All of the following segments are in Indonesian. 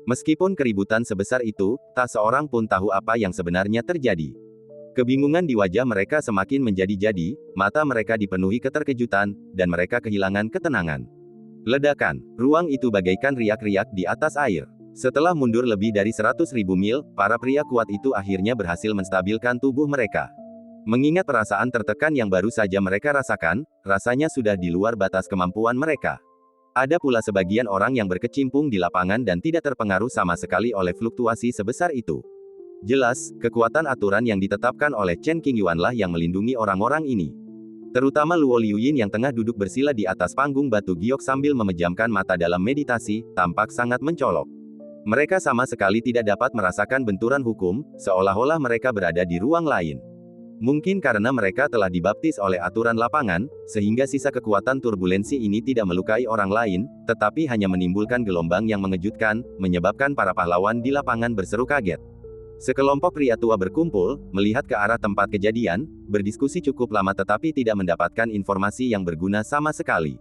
Meskipun keributan sebesar itu, tak seorang pun tahu apa yang sebenarnya terjadi. Kebingungan di wajah mereka semakin menjadi-jadi, mata mereka dipenuhi keterkejutan, dan mereka kehilangan ketenangan. Ledakan, ruang itu bagaikan riak-riak di atas air. Setelah mundur lebih dari 100.000 mil, para pria kuat itu akhirnya berhasil menstabilkan tubuh mereka. Mengingat perasaan tertekan yang baru saja mereka rasakan, rasanya sudah di luar batas kemampuan mereka. Ada pula sebagian orang yang berkecimpung di lapangan dan tidak terpengaruh sama sekali oleh fluktuasi sebesar itu. Jelas, kekuatan aturan yang ditetapkan oleh Chen Qingyuanlah yang melindungi orang-orang ini. Terutama Luo Liuyin yang tengah duduk bersila di atas panggung batu giok sambil memejamkan mata dalam meditasi, tampak sangat mencolok. Mereka sama sekali tidak dapat merasakan benturan hukum, seolah-olah mereka berada di ruang lain. Mungkin karena mereka telah dibaptis oleh aturan lapangan, sehingga sisa kekuatan turbulensi ini tidak melukai orang lain, tetapi hanya menimbulkan gelombang yang mengejutkan, menyebabkan para pahlawan di lapangan berseru kaget. Sekelompok pria tua berkumpul, melihat ke arah tempat kejadian, berdiskusi cukup lama tetapi tidak mendapatkan informasi yang berguna sama sekali.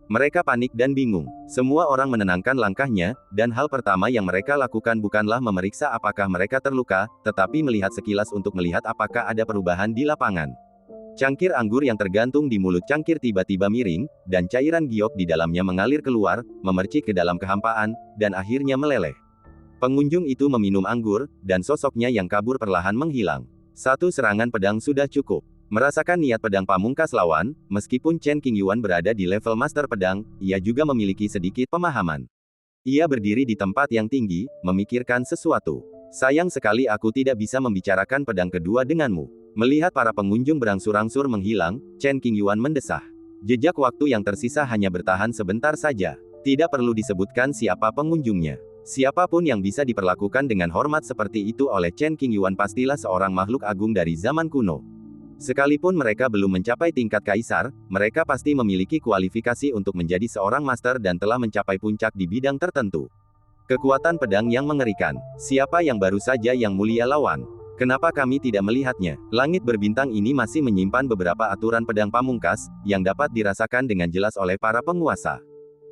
Mereka panik dan bingung. Semua orang menenangkan langkahnya, dan hal pertama yang mereka lakukan bukanlah memeriksa apakah mereka terluka, tetapi melihat sekilas untuk melihat apakah ada perubahan di lapangan. Cangkir anggur yang tergantung di mulut cangkir tiba-tiba miring, dan cairan giok di dalamnya mengalir keluar, memercik ke dalam kehampaan, dan akhirnya meleleh. Pengunjung itu meminum anggur, dan sosoknya yang kabur perlahan menghilang. Satu serangan pedang sudah cukup. Merasakan niat pedang pamungkas lawan, meskipun Chen Qingyuan berada di level master pedang, ia juga memiliki sedikit pemahaman. Ia berdiri di tempat yang tinggi, memikirkan sesuatu. Sayang sekali aku tidak bisa membicarakan pedang kedua denganmu. Melihat para pengunjung berangsur-angsur menghilang, Chen Qingyuan mendesah. Jejak waktu yang tersisa hanya bertahan sebentar saja. Tidak perlu disebutkan siapa pengunjungnya. Siapapun yang bisa diperlakukan dengan hormat seperti itu oleh Chen Qingyuan pastilah seorang makhluk agung dari zaman kuno. Sekalipun mereka belum mencapai tingkat kaisar, mereka pasti memiliki kualifikasi untuk menjadi seorang master dan telah mencapai puncak di bidang tertentu. Kekuatan pedang yang mengerikan. Siapa yang baru saja yang mulia lawan? Kenapa kami tidak melihatnya? Langit berbintang ini masih menyimpan beberapa aturan pedang pamungkas, yang dapat dirasakan dengan jelas oleh para penguasa.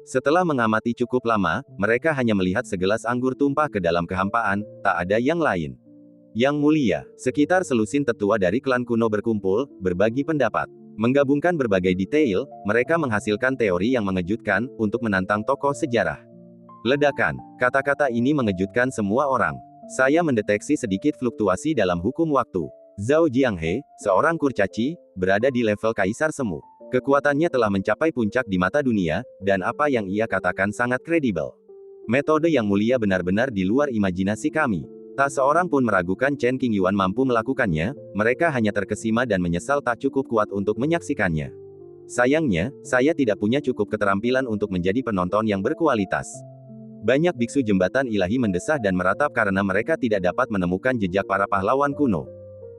Setelah mengamati cukup lama, mereka hanya melihat segelas anggur tumpah ke dalam kehampaan, tak ada yang lain. Yang mulia, sekitar selusin tetua dari klan kuno berkumpul, berbagi pendapat. Menggabungkan berbagai detail, mereka menghasilkan teori yang mengejutkan, untuk menantang tokoh sejarah. Ledakan, kata-kata ini mengejutkan semua orang. Saya mendeteksi sedikit fluktuasi dalam hukum waktu. Zhao Jianghe, seorang kurcaci, berada di level kaisar semu. Kekuatannya telah mencapai puncak di mata dunia, dan apa yang ia katakan sangat kredibel. Metode yang mulia benar-benar di luar imajinasi kami. Tak seorang pun meragukan Chen Qingyuan mampu melakukannya, mereka hanya terkesima dan menyesal tak cukup kuat untuk menyaksikannya. Sayangnya, saya tidak punya cukup keterampilan untuk menjadi penonton yang berkualitas. Banyak biksu jembatan ilahi mendesah dan meratap karena mereka tidak dapat menemukan jejak para pahlawan kuno.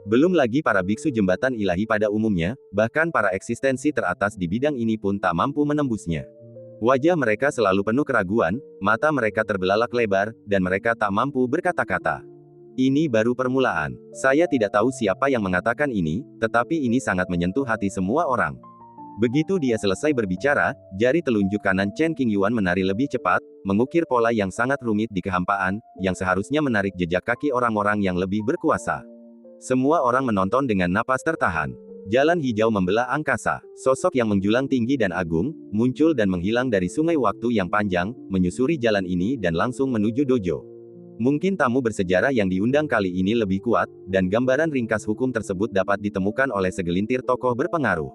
Belum lagi para biksu jembatan ilahi pada umumnya, bahkan para eksistensi teratas di bidang ini pun tak mampu menembusnya. Wajah mereka selalu penuh keraguan, mata mereka terbelalak lebar, dan mereka tak mampu berkata-kata. Ini baru permulaan. Saya tidak tahu siapa yang mengatakan ini, tetapi ini sangat menyentuh hati semua orang. Begitu dia selesai berbicara, jari telunjuk kanan Chen Qingyuan menari lebih cepat, mengukir pola yang sangat rumit di kehampaan, yang seharusnya menarik jejak kaki orang-orang yang lebih berkuasa. Semua orang menonton dengan napas tertahan. Jalan hijau membelah angkasa. Sosok yang menjulang tinggi dan agung, muncul dan menghilang dari sungai waktu yang panjang, menyusuri jalan ini dan langsung menuju dojo. Mungkin tamu bersejarah yang diundang kali ini lebih kuat, dan gambaran ringkas hukum tersebut dapat ditemukan oleh segelintir tokoh berpengaruh.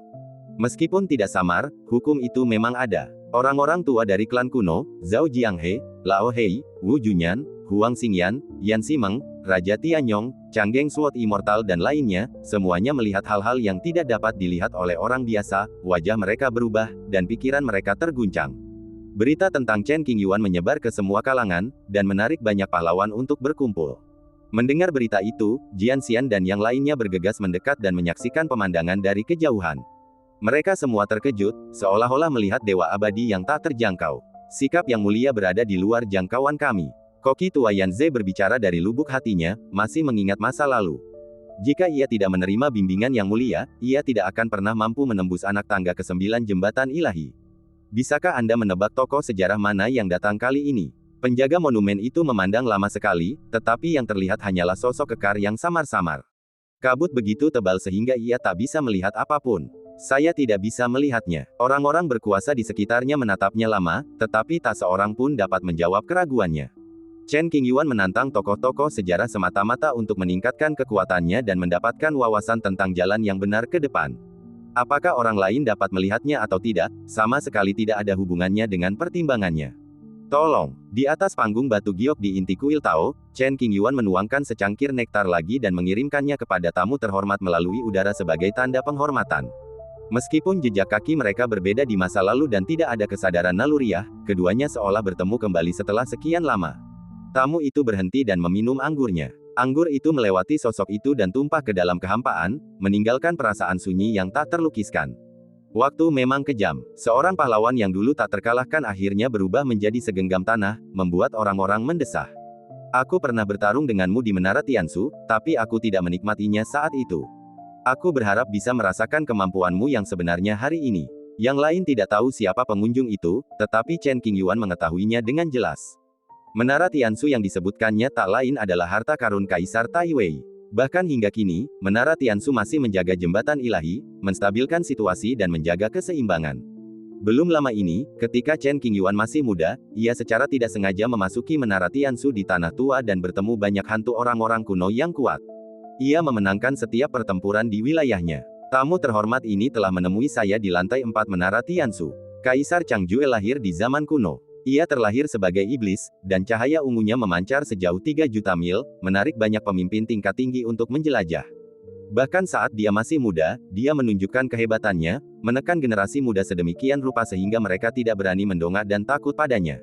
Meskipun tidak samar, hukum itu memang ada. Orang-orang tua dari klan kuno, Zhao Jianghe, Lao Hei, Wu Junyan, Huang Xingyan, Yan Simeng, Raja Tianyong, Canggeng Sword Immortal dan lainnya, semuanya melihat hal-hal yang tidak dapat dilihat oleh orang biasa, wajah mereka berubah, dan pikiran mereka terguncang. Berita tentang Chen Qingyuan menyebar ke semua kalangan, dan menarik banyak pahlawan untuk berkumpul. Mendengar berita itu, Jian Xian dan yang lainnya bergegas mendekat dan menyaksikan pemandangan dari kejauhan. Mereka semua terkejut, seolah-olah melihat dewa abadi yang tak terjangkau. Sikap yang mulia berada di luar jangkauan kami. Koki tua Yanze berbicara dari lubuk hatinya, masih mengingat masa lalu. Jika ia tidak menerima bimbingan yang mulia, ia tidak akan pernah mampu menembus anak tangga ke-9 jembatan ilahi. Bisakah Anda menebak tokoh sejarah mana yang datang kali ini? Penjaga monumen itu memandang lama sekali, tetapi yang terlihat hanyalah sosok kekar yang samar-samar. Kabut begitu tebal sehingga ia tak bisa melihat apapun. Saya tidak bisa melihatnya. Orang-orang berkuasa di sekitarnya menatapnya lama, tetapi tak seorang pun dapat menjawab keraguannya. Chen Qingyuan menantang tokoh-tokoh sejarah semata-mata untuk meningkatkan kekuatannya dan mendapatkan wawasan tentang jalan yang benar ke depan. Apakah orang lain dapat melihatnya atau tidak, sama sekali tidak ada hubungannya dengan pertimbangannya. Tolong, di atas panggung batu giok di inti kuil Tao, Chen Qingyuan menuangkan secangkir nektar lagi dan mengirimkannya kepada tamu terhormat melalui udara sebagai tanda penghormatan. Meskipun jejak kaki mereka berbeda di masa lalu dan tidak ada kesadaran naluriah, keduanya seolah bertemu kembali setelah sekian lama. Tamu itu berhenti dan meminum anggurnya. Anggur itu melewati sosok itu dan tumpah ke dalam kehampaan, meninggalkan perasaan sunyi yang tak terlukiskan. Waktu memang kejam. Seorang pahlawan yang dulu tak terkalahkan akhirnya berubah menjadi segenggam tanah, membuat orang-orang mendesah. Aku pernah bertarung denganmu di Menara Tiansu, tapi aku tidak menikmatinya saat itu. Aku berharap bisa merasakan kemampuanmu yang sebenarnya hari ini. Yang lain tidak tahu siapa pengunjung itu, tetapi Chen Qingyuan mengetahuinya dengan jelas. Menara Tiansu yang disebutkannya tak lain adalah harta karun Kaisar Taiwei. Bahkan hingga kini, Menara Tiansu masih menjaga jembatan ilahi, menstabilkan situasi dan menjaga keseimbangan. Belum lama ini, ketika Chen Qingyuan masih muda, ia secara tidak sengaja memasuki Menara Tiansu di Tanah Tua dan bertemu banyak hantu orang-orang kuno yang kuat. Ia memenangkan setiap pertempuran di wilayahnya. Tamu terhormat ini telah menemui saya di lantai 4 Menara Tiansu. Kaisar Changjue lahir di zaman kuno. Ia terlahir sebagai iblis, dan cahaya ungunya memancar sejauh 3 juta mil, menarik banyak pemimpin tingkat tinggi untuk menjelajah. Bahkan saat dia masih muda, dia menunjukkan kehebatannya, menekan generasi muda sedemikian rupa sehingga mereka tidak berani mendongak dan takut padanya.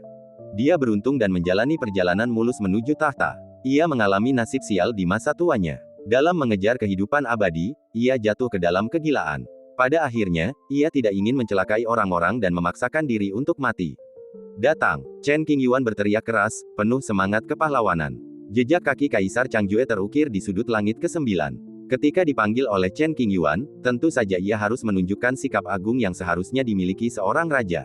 Dia beruntung dan menjalani perjalanan mulus menuju tahta. Ia mengalami nasib sial di masa tuanya. Dalam mengejar kehidupan abadi, ia jatuh ke dalam kegilaan. Pada akhirnya, ia tidak ingin mencelakai orang-orang dan memaksakan diri untuk mati. Datang, Chen Qingyuan berteriak keras, penuh semangat kepahlawanan. Jejak kaki Kaisar Changjue terukir di sudut langit ke-9. Ketika dipanggil oleh Chen Qingyuan, tentu saja ia harus menunjukkan sikap agung yang seharusnya dimiliki seorang raja.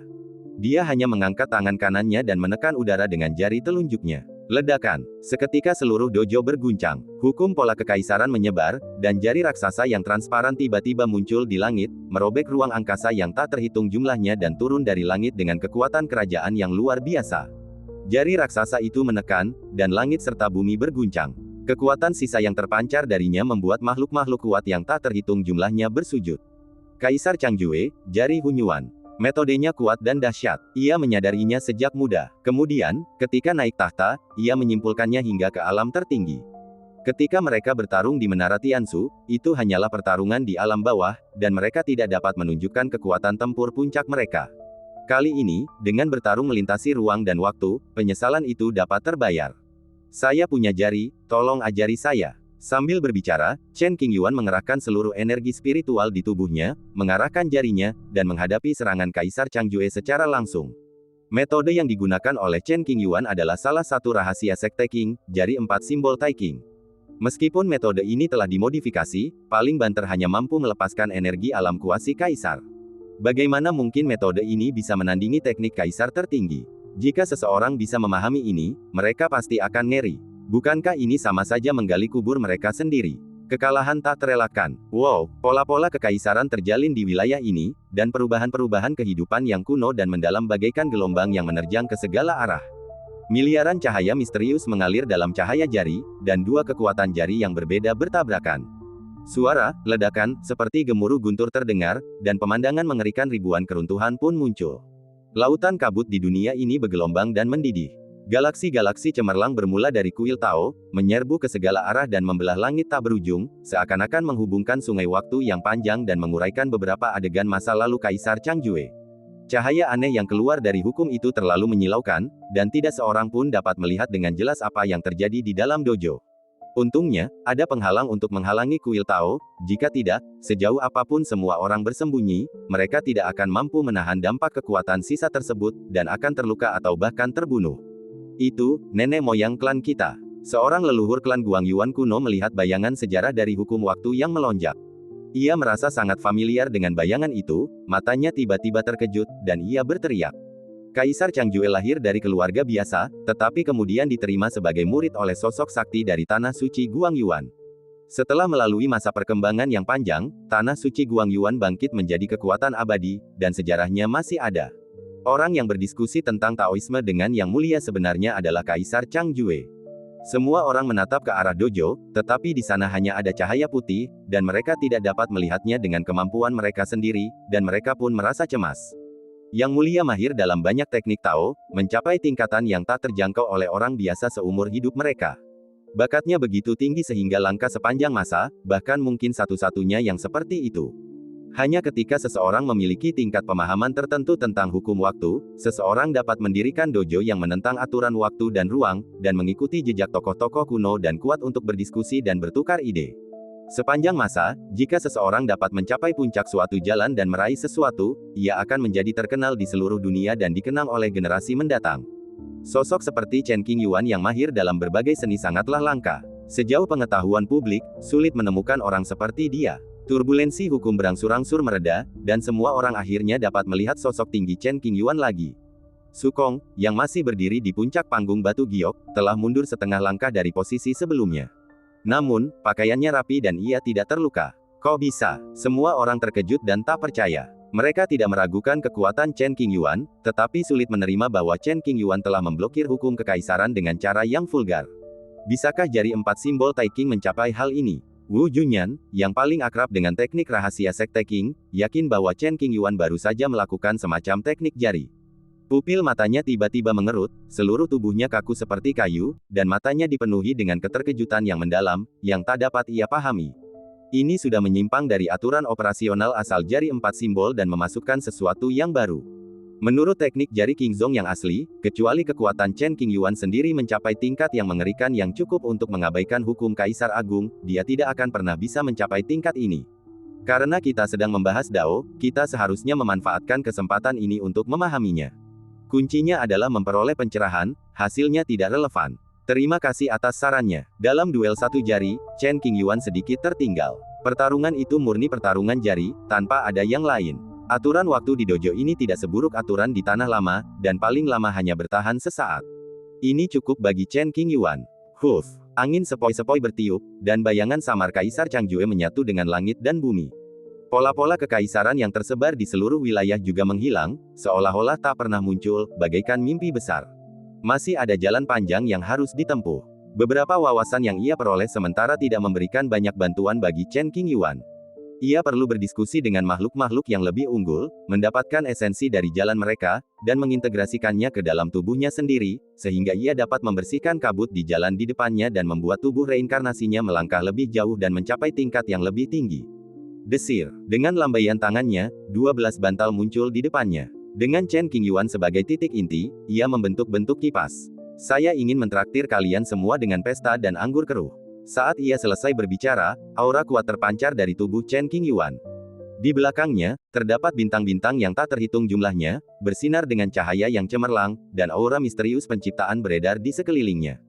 Dia hanya mengangkat tangan kanannya dan menekan udara dengan jari telunjuknya. Ledakan. Seketika seluruh dojo berguncang. Hukum pola kekaisaran menyebar, dan jari raksasa yang transparan tiba-tiba muncul di langit, merobek ruang angkasa yang tak terhitung jumlahnya dan turun dari langit dengan kekuatan kerajaan yang luar biasa. Jari raksasa itu menekan, dan langit serta bumi berguncang. Kekuatan sisa yang terpancar darinya membuat makhluk-makhluk kuat yang tak terhitung jumlahnya bersujud. Kaisar Changjue, Jari Hunyuan. Metodenya kuat dan dahsyat. Ia menyadarinya sejak muda. Kemudian, ketika naik tahta, ia menyimpulkannya hingga ke alam tertinggi. Ketika mereka bertarung di Menara Tiansu, itu hanyalah pertarungan di alam bawah, dan mereka tidak dapat menunjukkan kekuatan tempur puncak mereka. Kali ini, dengan bertarung melintasi ruang dan waktu, penyesalan itu dapat terbayar. Saya punya jari, tolong ajari saya. Sambil berbicara, Chen Qingyuan mengerahkan seluruh energi spiritual di tubuhnya, mengarahkan jarinya, dan menghadapi serangan Kaisar Changjue secara langsung. Metode yang digunakan oleh Chen Qingyuan adalah salah satu rahasia Sekte Qing, jari 4 simbol Tai Qing. Meskipun metode ini telah dimodifikasi, paling banter hanya mampu melepaskan energi alam kuasi Kaisar. Bagaimana mungkin metode ini bisa menandingi teknik Kaisar tertinggi? Jika seseorang bisa memahami ini, mereka pasti akan ngeri. Bukankah ini sama saja menggali kubur mereka sendiri? Kekalahan tak terelakkan. Wow, pola-pola kekaisaran terjalin di wilayah ini, dan perubahan-perubahan kehidupan yang kuno dan mendalam bagaikan gelombang yang menerjang ke segala arah. Miliaran cahaya misterius mengalir dalam cahaya jari, dan dua kekuatan jari yang berbeda bertabrakan. Suara, ledakan, seperti gemuruh guntur terdengar, dan pemandangan mengerikan ribuan keruntuhan pun muncul. Lautan kabut di dunia ini bergelombang dan mendidih. Galaksi-galaksi cemerlang bermula dari kuil Tao, menyerbu ke segala arah dan membelah langit tak berujung, seakan-akan menghubungkan sungai waktu yang panjang dan menguraikan beberapa adegan masa lalu Kaisar Changjue. Cahaya aneh yang keluar dari hukum itu terlalu menyilaukan, dan tidak seorang pun dapat melihat dengan jelas apa yang terjadi di dalam dojo. Untungnya, ada penghalang untuk menghalangi kuil Tao, jika tidak, sejauh apapun semua orang bersembunyi, mereka tidak akan mampu menahan dampak kekuatan sisa tersebut, dan akan terluka atau bahkan terbunuh. Itu, nenek moyang klan kita. Seorang leluhur klan Guangyuan kuno melihat bayangan sejarah dari hukum waktu yang melonjak. Ia merasa sangat familiar dengan bayangan itu, matanya tiba-tiba terkejut, dan ia berteriak. Kaisar Changjue lahir dari keluarga biasa, tetapi kemudian diterima sebagai murid oleh sosok sakti dari Tanah Suci Guangyuan. Setelah melalui masa perkembangan yang panjang, Tanah Suci Guangyuan bangkit menjadi kekuatan abadi, dan sejarahnya masih ada. Orang yang berdiskusi tentang Taoisme dengan yang mulia sebenarnya adalah Kaisar Changjue. Semua orang menatap ke arah dojo, tetapi di sana hanya ada cahaya putih, dan mereka tidak dapat melihatnya dengan kemampuan mereka sendiri, dan mereka pun merasa cemas. Yang mulia mahir dalam banyak teknik Tao, mencapai tingkatan yang tak terjangkau oleh orang biasa seumur hidup mereka. Bakatnya begitu tinggi sehingga langka sepanjang masa, bahkan mungkin satu-satunya yang seperti itu. Hanya ketika seseorang memiliki tingkat pemahaman tertentu tentang hukum waktu, seseorang dapat mendirikan dojo yang menentang aturan waktu dan ruang, dan mengikuti jejak tokoh-tokoh kuno dan kuat untuk berdiskusi dan bertukar ide. Sepanjang masa, jika seseorang dapat mencapai puncak suatu jalan dan meraih sesuatu, ia akan menjadi terkenal di seluruh dunia dan dikenang oleh generasi mendatang. Sosok seperti Chen Qingyuan yang mahir dalam berbagai seni sangatlah langka. Sejauh pengetahuan publik, sulit menemukan orang seperti dia. Turbulensi hukum berangsur-angsur mereda, dan semua orang akhirnya dapat melihat sosok tinggi Chen Qingyuan lagi. Sukong, yang masih berdiri di puncak panggung batu giok, telah mundur setengah langkah dari posisi sebelumnya. Namun, pakaiannya rapi dan ia tidak terluka. Kok bisa? Semua orang terkejut dan tak percaya. Mereka tidak meragukan kekuatan Chen Qingyuan, tetapi sulit menerima bahwa Chen Qingyuan telah memblokir hukum kekaisaran dengan cara yang vulgar. Bisakah jari 4 simbol Tai Qing mencapai hal ini? Wu Junyan, yang paling akrab dengan teknik rahasia Sekte Qing, yakin bahwa Chen Qingyuan baru saja melakukan semacam teknik jari. Pupil matanya tiba-tiba mengerut, seluruh tubuhnya kaku seperti kayu, dan matanya dipenuhi dengan keterkejutan yang mendalam, yang tak dapat ia pahami. Ini sudah menyimpang dari aturan operasional asal jari 4 simbol dan memasukkan sesuatu yang baru. Menurut teknik jari Qingzong yang asli, kecuali kekuatan Chen Qingyuan sendiri mencapai tingkat yang mengerikan yang cukup untuk mengabaikan hukum Kaisar Agung, dia tidak akan pernah bisa mencapai tingkat ini. Karena kita sedang membahas Dao, kita seharusnya memanfaatkan kesempatan ini untuk memahaminya. Kuncinya adalah memperoleh pencerahan, hasilnya tidak relevan. Terima kasih atas sarannya. Dalam duel satu jari, Chen Qingyuan sedikit tertinggal. Pertarungan itu murni pertarungan jari, tanpa ada yang lain. Aturan waktu di dojo ini tidak seburuk aturan di tanah lama, dan paling lama hanya bertahan sesaat. Ini cukup bagi Chen Qingyuan. Huff, angin sepoi-sepoi bertiup, dan bayangan samar Kaisar Changjue menyatu dengan langit dan bumi. Pola-pola kekaisaran yang tersebar di seluruh wilayah juga menghilang, seolah-olah tak pernah muncul, bagaikan mimpi besar. Masih ada jalan panjang yang harus ditempuh. Beberapa wawasan yang ia peroleh sementara tidak memberikan banyak bantuan bagi Chen Qingyuan. Ia perlu berdiskusi dengan makhluk-makhluk yang lebih unggul, mendapatkan esensi dari jalan mereka, dan mengintegrasikannya ke dalam tubuhnya sendiri, sehingga ia dapat membersihkan kabut di jalan di depannya dan membuat tubuh reinkarnasinya melangkah lebih jauh dan mencapai tingkat yang lebih tinggi. Desir. Dengan lambaian tangannya, 12 bantal muncul di depannya. Dengan Chen Qingyuan sebagai titik inti, ia membentuk-bentuk kipas. Saya ingin mentraktir kalian semua dengan pesta dan anggur keruh. Saat ia selesai berbicara, aura kuat terpancar dari tubuh Chen Qingyuan. Di belakangnya, terdapat bintang-bintang yang tak terhitung jumlahnya, bersinar dengan cahaya yang cemerlang, dan aura misterius penciptaan beredar di sekelilingnya.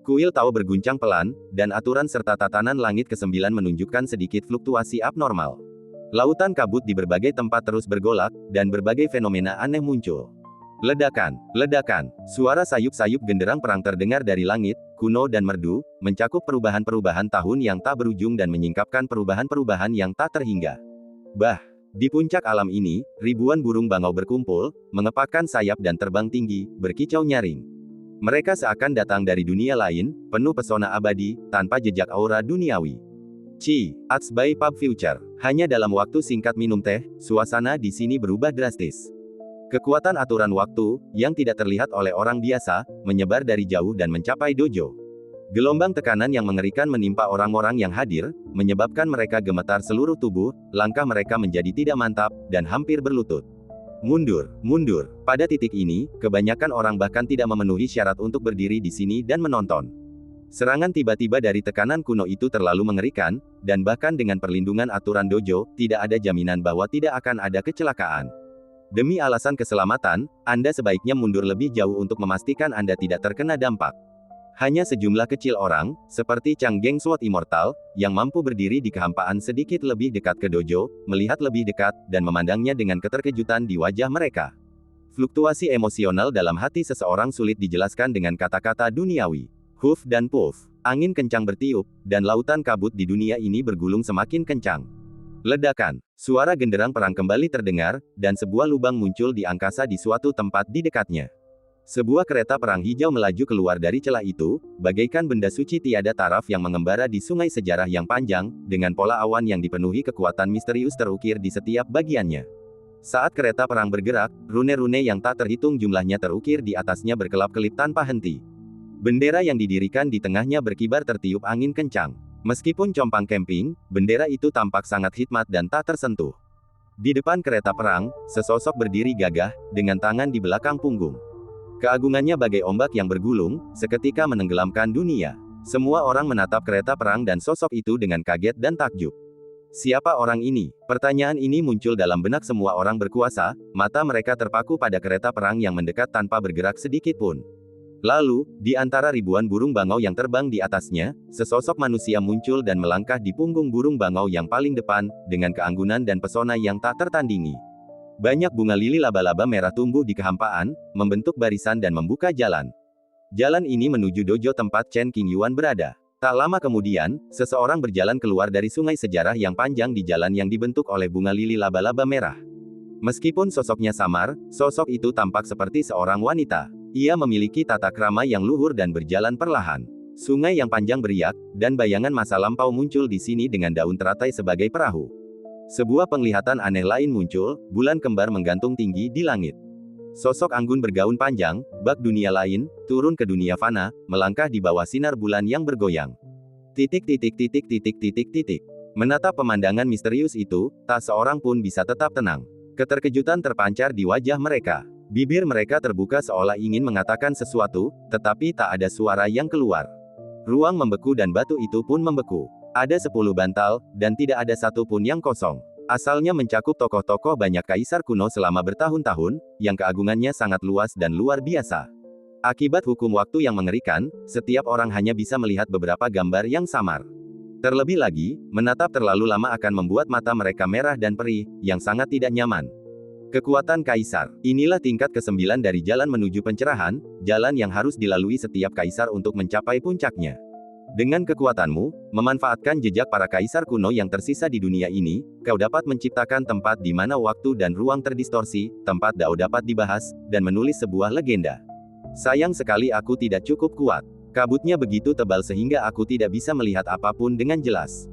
Kuil Tao berguncang pelan, dan aturan serta tatanan langit ke-9 menunjukkan sedikit fluktuasi abnormal. Lautan kabut di berbagai tempat terus bergolak, dan berbagai fenomena aneh muncul. Ledakan, ledakan, suara sayup-sayup genderang perang terdengar dari langit, kuno dan merdu, mencakup perubahan-perubahan tahun yang tak berujung dan menyingkapkan perubahan-perubahan yang tak terhingga. Bah, di puncak alam ini, ribuan burung bangau berkumpul, mengepakkan sayap dan terbang tinggi, berkicau nyaring. Mereka seakan datang dari dunia lain, penuh pesona abadi, tanpa jejak aura duniawi. Ats by Pub Future. Hanya dalam waktu singkat minum teh, suasana di sini berubah drastis. Kekuatan aturan waktu, yang tidak terlihat oleh orang biasa, menyebar dari jauh dan mencapai dojo. Gelombang tekanan yang mengerikan menimpa orang-orang yang hadir, menyebabkan mereka gemetar seluruh tubuh, langkah mereka menjadi tidak mantap, dan hampir berlutut. Mundur, mundur. Pada titik ini, kebanyakan orang bahkan tidak memenuhi syarat untuk berdiri di sini dan menonton. Serangan tiba-tiba dari tekanan kuno itu terlalu mengerikan, dan bahkan dengan perlindungan aturan dojo, tidak ada jaminan bahwa tidak akan ada kecelakaan. Demi alasan keselamatan, Anda sebaiknya mundur lebih jauh untuk memastikan Anda tidak terkena dampak. Hanya sejumlah kecil orang, seperti Chang Geng Sword Immortal, yang mampu berdiri di kehampaan sedikit lebih dekat ke dojo, melihat lebih dekat, dan memandangnya dengan keterkejutan di wajah mereka. Fluktuasi emosional dalam hati seseorang sulit dijelaskan dengan kata-kata duniawi. Huff dan puff. Angin kencang bertiup, dan lautan kabut di dunia ini bergulung semakin kencang. Ledakan. Suara genderang perang kembali terdengar, dan sebuah lubang muncul di angkasa di suatu tempat di dekatnya. Sebuah kereta perang hijau melaju keluar dari celah itu, bagaikan benda suci tiada taraf yang mengembara di sungai sejarah yang panjang, dengan pola awan yang dipenuhi kekuatan misterius terukir di setiap bagiannya. Saat kereta perang bergerak, rune-rune yang tak terhitung jumlahnya terukir di atasnya berkelap-kelip tanpa henti. Bendera yang didirikan di tengahnya berkibar tertiup angin kencang. Meskipun compang camping, bendera itu tampak sangat hikmat dan tak tersentuh. Di depan kereta perang, sesosok berdiri gagah, dengan tangan di belakang punggung. Keagungannya bagai ombak yang bergulung, seketika menenggelamkan dunia. Semua orang menatap kereta perang dan sosok itu dengan kaget dan takjub. Siapa orang ini? Pertanyaan ini muncul dalam benak semua orang berkuasa, mata mereka terpaku pada kereta perang yang mendekat tanpa bergerak sedikit pun. Lalu, di antara ribuan burung bangau yang terbang di atasnya, sesosok manusia muncul dan melangkah di punggung burung bangau yang paling depan, dengan keanggunan dan pesona yang tak tertandingi. Banyak bunga lili laba-laba merah tumbuh di kehampaan, membentuk barisan dan membuka jalan. Jalan ini menuju dojo tempat Chen Qingyuan berada. Tak lama kemudian, seseorang berjalan keluar dari sungai sejarah yang panjang di jalan yang dibentuk oleh bunga lili laba-laba merah. Meskipun sosoknya samar, sosok itu tampak seperti seorang wanita. Ia memiliki tata krama yang luhur dan berjalan perlahan. Sungai yang panjang beriak, dan bayangan masa lampau muncul di sini dengan daun teratai sebagai perahu. Sebuah penglihatan aneh lain muncul, bulan kembar menggantung tinggi di langit. Sosok anggun bergaun panjang, bak dunia lain, turun ke dunia fana, melangkah di bawah sinar bulan yang bergoyang. Titik. Menatap pemandangan misterius itu, tak seorang pun bisa tetap tenang. Keterkejutan terpancar di wajah mereka. Bibir mereka terbuka seolah ingin mengatakan sesuatu, tetapi tak ada suara yang keluar. Ruang membeku dan batu itu pun membeku. Ada 10 bantal, dan tidak ada satu pun yang kosong. Asalnya mencakup tokoh-tokoh banyak kaisar kuno selama bertahun-tahun, yang keagungannya sangat luas dan luar biasa. Akibat hukum waktu yang mengerikan, setiap orang hanya bisa melihat beberapa gambar yang samar. Terlebih lagi, menatap terlalu lama akan membuat mata mereka merah dan perih, yang sangat tidak nyaman. Kekuatan Kaisar. Inilah tingkat ke-9 dari jalan menuju pencerahan, jalan yang harus dilalui setiap kaisar untuk mencapai puncaknya. Dengan kekuatanmu, memanfaatkan jejak para kaisar kuno yang tersisa di dunia ini, kau dapat menciptakan tempat di mana waktu dan ruang terdistorsi, tempat Dao dapat dibahas, dan menulis sebuah legenda. Sayang sekali aku tidak cukup kuat. Kabutnya begitu tebal sehingga aku tidak bisa melihat apapun dengan jelas.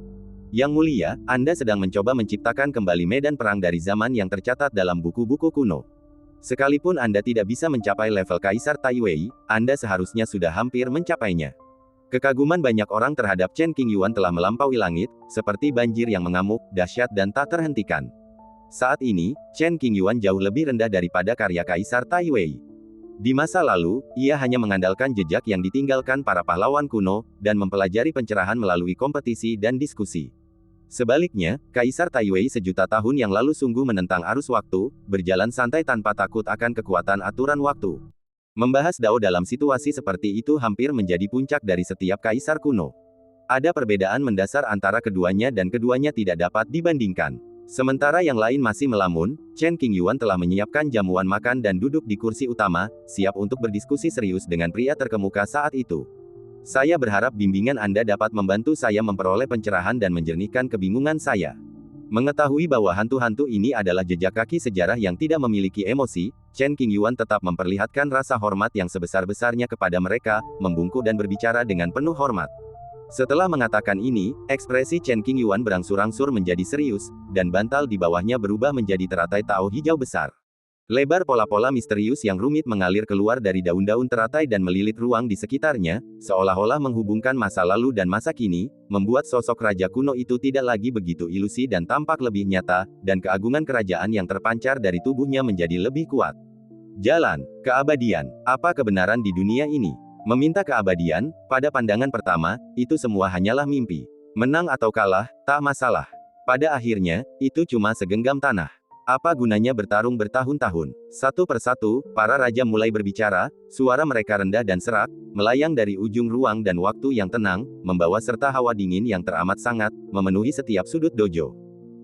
Yang mulia, Anda sedang mencoba menciptakan kembali medan perang dari zaman yang tercatat dalam buku-buku kuno. Sekalipun Anda tidak bisa mencapai level Kaisar Taiwei, Anda seharusnya sudah hampir mencapainya. Kekaguman banyak orang terhadap Chen Qingyuan telah melampaui langit, seperti banjir yang mengamuk, dahsyat dan tak terhentikan. Saat ini, Chen Qingyuan jauh lebih rendah daripada karya Kaisar Taiwei. Di masa lalu, ia hanya mengandalkan jejak yang ditinggalkan para pahlawan kuno, dan mempelajari pencerahan melalui kompetisi dan diskusi. Sebaliknya, Kaisar Taiwei sejuta tahun yang lalu sungguh menentang arus waktu, berjalan santai tanpa takut akan kekuatan aturan waktu. Membahas Dao dalam situasi seperti itu hampir menjadi puncak dari setiap kaisar kuno. Ada perbedaan mendasar antara keduanya dan keduanya tidak dapat dibandingkan. Sementara yang lain masih melamun, Chen Qingyuan telah menyiapkan jamuan makan dan duduk di kursi utama, siap untuk berdiskusi serius dengan pria terkemuka saat itu. Saya berharap bimbingan Anda dapat membantu saya memperoleh pencerahan dan menjernihkan kebingungan saya. Mengetahui bahwa hantu-hantu ini adalah jejak kaki sejarah yang tidak memiliki emosi, Chen Qingyuan tetap memperlihatkan rasa hormat yang sebesar-besarnya kepada mereka, membungkuk dan berbicara dengan penuh hormat. Setelah mengatakan ini, ekspresi Chen Qingyuan berangsur-angsur menjadi serius, dan bantal di bawahnya berubah menjadi teratai tao hijau besar. Lebar pola-pola misterius yang rumit mengalir keluar dari daun-daun teratai dan melilit ruang di sekitarnya, seolah-olah menghubungkan masa lalu dan masa kini, membuat sosok raja kuno itu tidak lagi begitu ilusi dan tampak lebih nyata, dan keagungan kerajaan yang terpancar dari tubuhnya menjadi lebih kuat. Jalan, keabadian, apa kebenaran di dunia ini? Meminta keabadian, pada pandangan pertama, itu semua hanyalah mimpi. Menang atau kalah, tak masalah. Pada akhirnya, itu cuma segenggam tanah. Apa gunanya bertarung bertahun-tahun? Satu persatu, para raja mulai berbicara, suara mereka rendah dan serak, melayang dari ujung ruang dan waktu yang tenang, membawa serta hawa dingin yang teramat sangat, memenuhi setiap sudut dojo.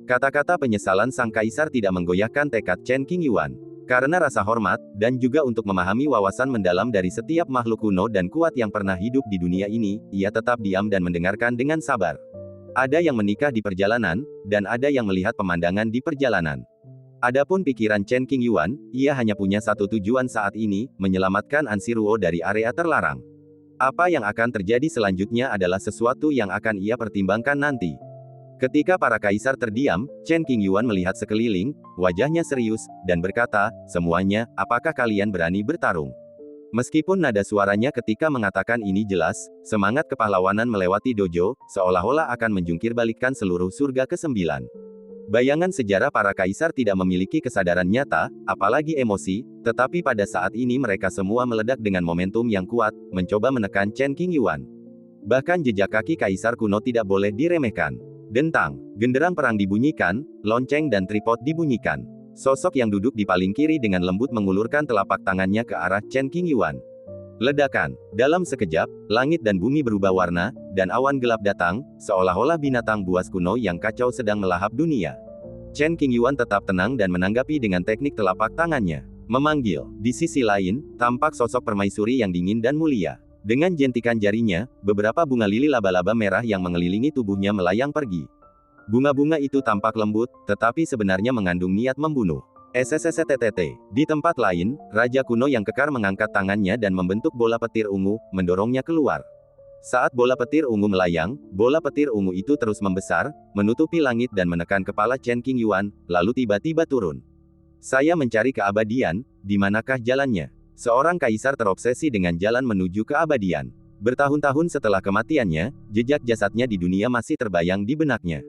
Kata-kata penyesalan sang kaisar tidak menggoyahkan tekad Chen Qingyuan. Karena rasa hormat, dan juga untuk memahami wawasan mendalam dari setiap makhluk kuno dan kuat yang pernah hidup di dunia ini, ia tetap diam dan mendengarkan dengan sabar. Ada yang menikah di perjalanan, dan ada yang melihat pemandangan di perjalanan. Adapun pikiran Chen Qingyuan, ia hanya punya satu tujuan saat ini, menyelamatkan Ansiruo dari area terlarang. Apa yang akan terjadi selanjutnya adalah sesuatu yang akan ia pertimbangkan nanti. Ketika para kaisar terdiam, Chen Qingyuan melihat sekeliling, wajahnya serius, dan berkata, "Semuanya, apakah kalian berani bertarung?" Meskipun nada suaranya ketika mengatakan ini jelas, semangat kepahlawanan melewati dojo, seolah-olah akan menjungkir balikkan seluruh surga ke-9. Bayangan sejarah para kaisar tidak memiliki kesadaran nyata, apalagi emosi, tetapi pada saat ini mereka semua meledak dengan momentum yang kuat, mencoba menekan Chen Qingyuan. Bahkan jejak kaki kaisar kuno tidak boleh diremehkan. Dentang, genderang perang dibunyikan, lonceng dan tripod dibunyikan. Sosok yang duduk di paling kiri dengan lembut mengulurkan telapak tangannya ke arah Chen Qingyuan. Ledakan. Dalam sekejap, langit dan bumi berubah warna, dan awan gelap datang, seolah-olah binatang buas kuno yang kacau sedang melahap dunia. Chen Qingyuan tetap tenang dan menanggapi dengan teknik telapak tangannya. Memanggil. Di sisi lain, tampak sosok permaisuri yang dingin dan mulia. Dengan jentikan jarinya, beberapa bunga lili laba-laba merah yang mengelilingi tubuhnya melayang pergi. Bunga-bunga itu tampak lembut, tetapi sebenarnya mengandung niat membunuh. SSSTTT. Di tempat lain, Raja kuno yang kekar mengangkat tangannya dan membentuk bola petir ungu, mendorongnya keluar. Saat bola petir ungu melayang, bola petir ungu itu terus membesar, menutupi langit dan menekan kepala Chen Qingyuan, lalu tiba-tiba turun. Saya mencari keabadian, di manakah jalannya? Seorang kaisar terobsesi dengan jalan menuju keabadian. Bertahun-tahun setelah kematiannya, jejak jasadnya di dunia masih terbayang di benaknya.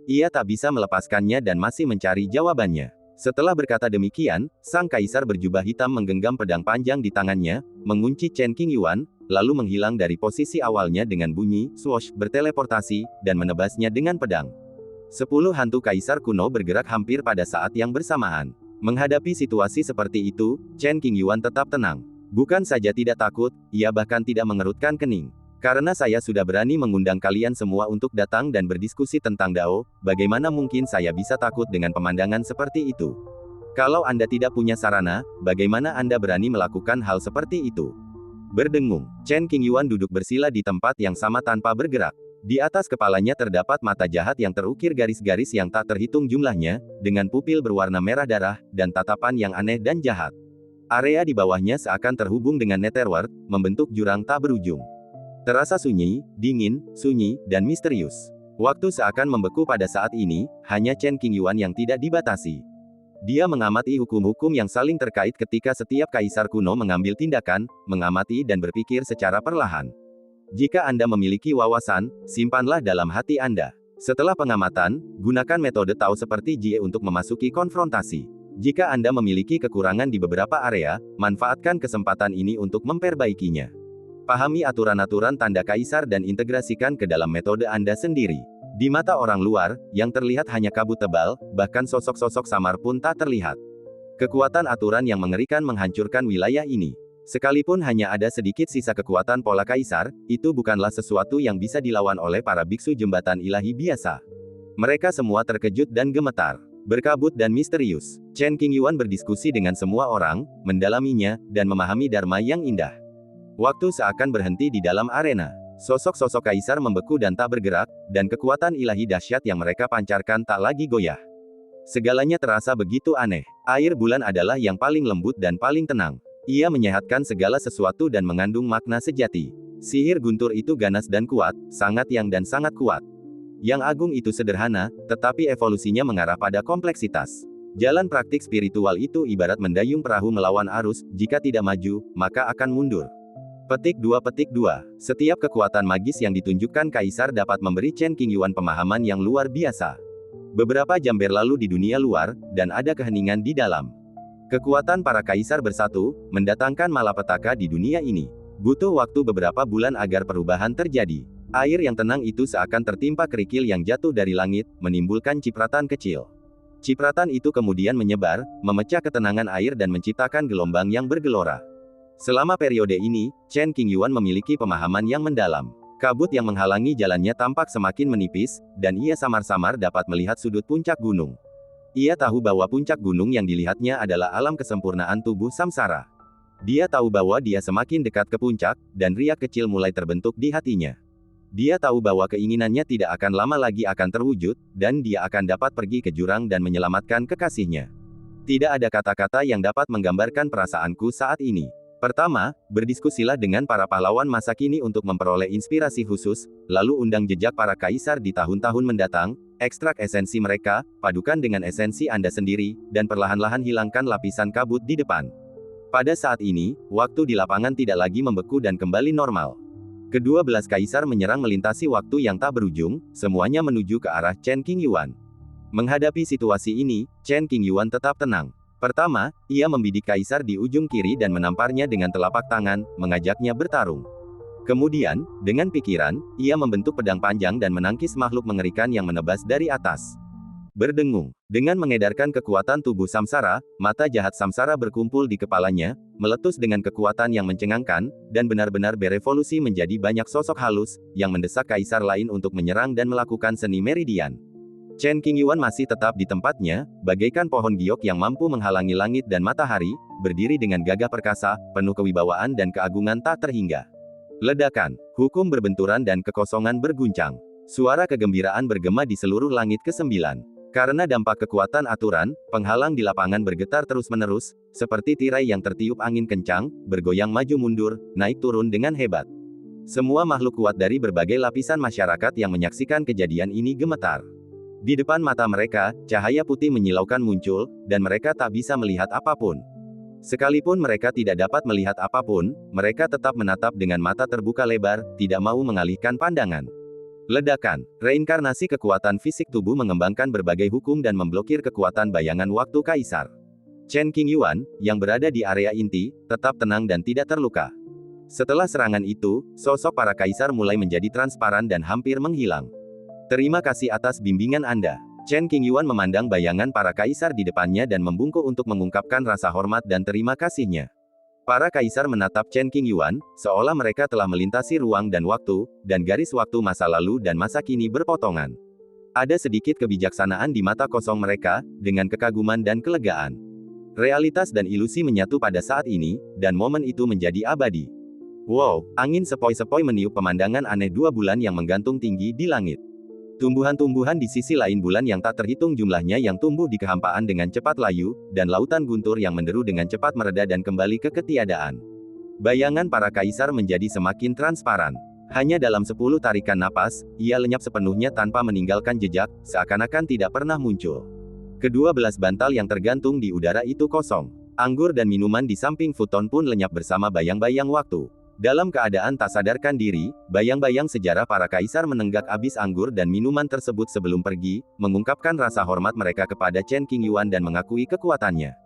Ia tak bisa melepaskannya dan masih mencari jawabannya. Setelah berkata demikian, sang kaisar berjubah hitam menggenggam pedang panjang di tangannya, mengunci Chen Qingyuan, lalu menghilang dari posisi awalnya dengan bunyi, swoosh, berteleportasi, dan menebasnya dengan pedang. 10 hantu kaisar kuno bergerak hampir pada saat yang bersamaan. Menghadapi situasi seperti itu, Chen Qingyuan tetap tenang. Bukan saja tidak takut, ia bahkan tidak mengerutkan kening. Karena saya sudah berani mengundang kalian semua untuk datang dan berdiskusi tentang Dao, bagaimana mungkin saya bisa takut dengan pemandangan seperti itu? Kalau Anda tidak punya sarana, bagaimana Anda berani melakukan hal seperti itu? Berdengung, Chen Qingyuan duduk bersila di tempat yang sama tanpa bergerak. Di atas kepalanya terdapat mata jahat yang terukir garis-garis yang tak terhitung jumlahnya, dengan pupil berwarna merah darah, dan tatapan yang aneh dan jahat. Area di bawahnya seakan terhubung dengan netherworld, membentuk jurang tak berujung. Terasa sunyi, dingin, sunyi, dan misterius. Waktu seakan membeku pada saat ini, hanya Chen Qingyuan yang tidak dibatasi. Dia mengamati hukum-hukum yang saling terkait ketika setiap kaisar kuno mengambil tindakan, mengamati dan berpikir secara perlahan. Jika Anda memiliki wawasan, simpanlah dalam hati Anda. Setelah pengamatan, gunakan metode Tao seperti Jie untuk memasuki konfrontasi. Jika Anda memiliki kekurangan di beberapa area, manfaatkan kesempatan ini untuk memperbaikinya. Pahami aturan-aturan tanda kaisar dan integrasikan ke dalam metode Anda sendiri. Di mata orang luar, yang terlihat hanya kabut tebal, bahkan sosok-sosok samar pun tak terlihat. Kekuatan aturan yang mengerikan menghancurkan wilayah ini. Sekalipun hanya ada sedikit sisa kekuatan pola kaisar, itu bukanlah sesuatu yang bisa dilawan oleh para biksu jembatan ilahi biasa. Mereka semua terkejut dan gemetar. Berkabut dan misterius, Chen Qingyuan berdiskusi dengan semua orang, mendalaminya, dan memahami dharma yang indah. Waktu seakan berhenti di dalam arena. Sosok-sosok kaisar membeku dan tak bergerak, dan kekuatan ilahi dahsyat yang mereka pancarkan tak lagi goyah. Segalanya terasa begitu aneh. Air bulan adalah yang paling lembut dan paling tenang. Ia menyehatkan segala sesuatu dan mengandung makna sejati. Sihir guntur itu ganas dan kuat, sangat yang dan sangat kuat. Yang agung itu sederhana, tetapi evolusinya mengarah pada kompleksitas. Jalan praktik spiritual itu ibarat mendayung perahu melawan arus, jika tidak maju, maka akan mundur. Petik 2. Setiap kekuatan magis yang ditunjukkan kaisar dapat memberi Chen Qingyuan pemahaman yang luar biasa. Beberapa jam berlalu di dunia luar, dan ada keheningan di dalam. Kekuatan para kaisar bersatu, mendatangkan malapetaka di dunia ini. Butuh waktu beberapa bulan agar perubahan terjadi. Air yang tenang itu seakan tertimpa kerikil yang jatuh dari langit, menimbulkan cipratan kecil. Cipratan itu kemudian menyebar, memecah ketenangan air dan menciptakan gelombang yang bergelora. Selama periode ini, Chen Qingyuan memiliki pemahaman yang mendalam. Kabut yang menghalangi jalannya tampak semakin menipis, dan ia samar-samar dapat melihat sudut puncak gunung. Ia tahu bahwa puncak gunung yang dilihatnya adalah alam kesempurnaan tubuh samsara. Dia tahu bahwa dia semakin dekat ke puncak, dan riak kecil mulai terbentuk di hatinya. Dia tahu bahwa keinginannya tidak akan lama lagi akan terwujud, dan dia akan dapat pergi ke jurang dan menyelamatkan kekasihnya. Tidak ada kata-kata yang dapat menggambarkan perasaanku saat ini. Pertama, berdiskusilah dengan para pahlawan masa kini untuk memperoleh inspirasi khusus, lalu undang jejak para kaisar di tahun-tahun mendatang, ekstrak esensi mereka, padukan dengan esensi Anda sendiri, dan perlahan-lahan hilangkan lapisan kabut di depan. Pada saat ini, waktu di lapangan tidak lagi membeku dan kembali normal. Kedua belas kaisar menyerang melintasi waktu yang tak berujung, semuanya menuju ke arah Chen Qingyuan. Menghadapi situasi ini, Chen Qingyuan tetap tenang. Pertama, ia membidik kaisar di ujung kiri dan menamparnya dengan telapak tangan, mengajaknya bertarung. Kemudian, dengan pikiran, ia membentuk pedang panjang dan menangkis makhluk mengerikan yang menebas dari atas. Berdengung. Dengan mengedarkan kekuatan tubuh samsara, mata jahat samsara berkumpul di kepalanya, meletus dengan kekuatan yang mencengangkan, dan benar-benar berevolusi menjadi banyak sosok halus, yang mendesak kaisar lain untuk menyerang dan melakukan seni meridian. Chen Qingyuan masih tetap di tempatnya, bagaikan pohon giok yang mampu menghalangi langit dan matahari, berdiri dengan gagah perkasa, penuh kewibawaan dan keagungan tak terhingga. Ledakan, hukum berbenturan dan kekosongan berguncang. Suara kegembiraan bergema di seluruh langit ke-9. Karena dampak kekuatan aturan, penghalang di lapangan bergetar terus-menerus, seperti tirai yang tertiup angin kencang, bergoyang maju mundur, naik turun dengan hebat. Semua makhluk kuat dari berbagai lapisan masyarakat yang menyaksikan kejadian ini gemetar. Di depan mata mereka, cahaya putih menyilaukan muncul, dan mereka tak bisa melihat apapun. Sekalipun mereka tidak dapat melihat apapun, mereka tetap menatap dengan mata terbuka lebar, tidak mau mengalihkan pandangan. Ledakan, reinkarnasi kekuatan fisik tubuh mengembangkan berbagai hukum dan memblokir kekuatan bayangan waktu kaisar. Chen Qingyuan, yang berada di area inti, tetap tenang dan tidak terluka. Setelah serangan itu, sosok para kaisar mulai menjadi transparan dan hampir menghilang. Terima kasih atas bimbingan Anda. Chen Qingyuan memandang bayangan para kaisar di depannya dan membungkuk untuk mengungkapkan rasa hormat dan terima kasihnya. Para kaisar menatap Chen Qingyuan, seolah mereka telah melintasi ruang dan waktu, dan garis waktu masa lalu dan masa kini berpotongan. Ada sedikit kebijaksanaan di mata kosong mereka, dengan kekaguman dan kelegaan. Realitas dan ilusi menyatu pada saat ini, dan momen itu menjadi abadi. Wow, angin sepoi-sepoi meniup pemandangan aneh 2 bulan yang menggantung tinggi di langit. Tumbuhan-tumbuhan di sisi lain bulan yang tak terhitung jumlahnya yang tumbuh di kehampaan dengan cepat layu, dan lautan guntur yang menderu dengan cepat mereda dan kembali ke ketiadaan. Bayangan para kaisar menjadi semakin transparan. Hanya dalam 10 tarikan napas, ia lenyap sepenuhnya tanpa meninggalkan jejak, seakan-akan tidak pernah muncul. Kedua belas bantal yang tergantung di udara itu kosong. Anggur dan minuman di samping futon pun lenyap bersama bayang-bayang waktu. Dalam keadaan tak sadarkan diri, bayang-bayang sejarah para kaisar menenggak habis anggur dan minuman tersebut sebelum pergi, mengungkapkan rasa hormat mereka kepada Chen Qingyuan dan mengakui kekuatannya.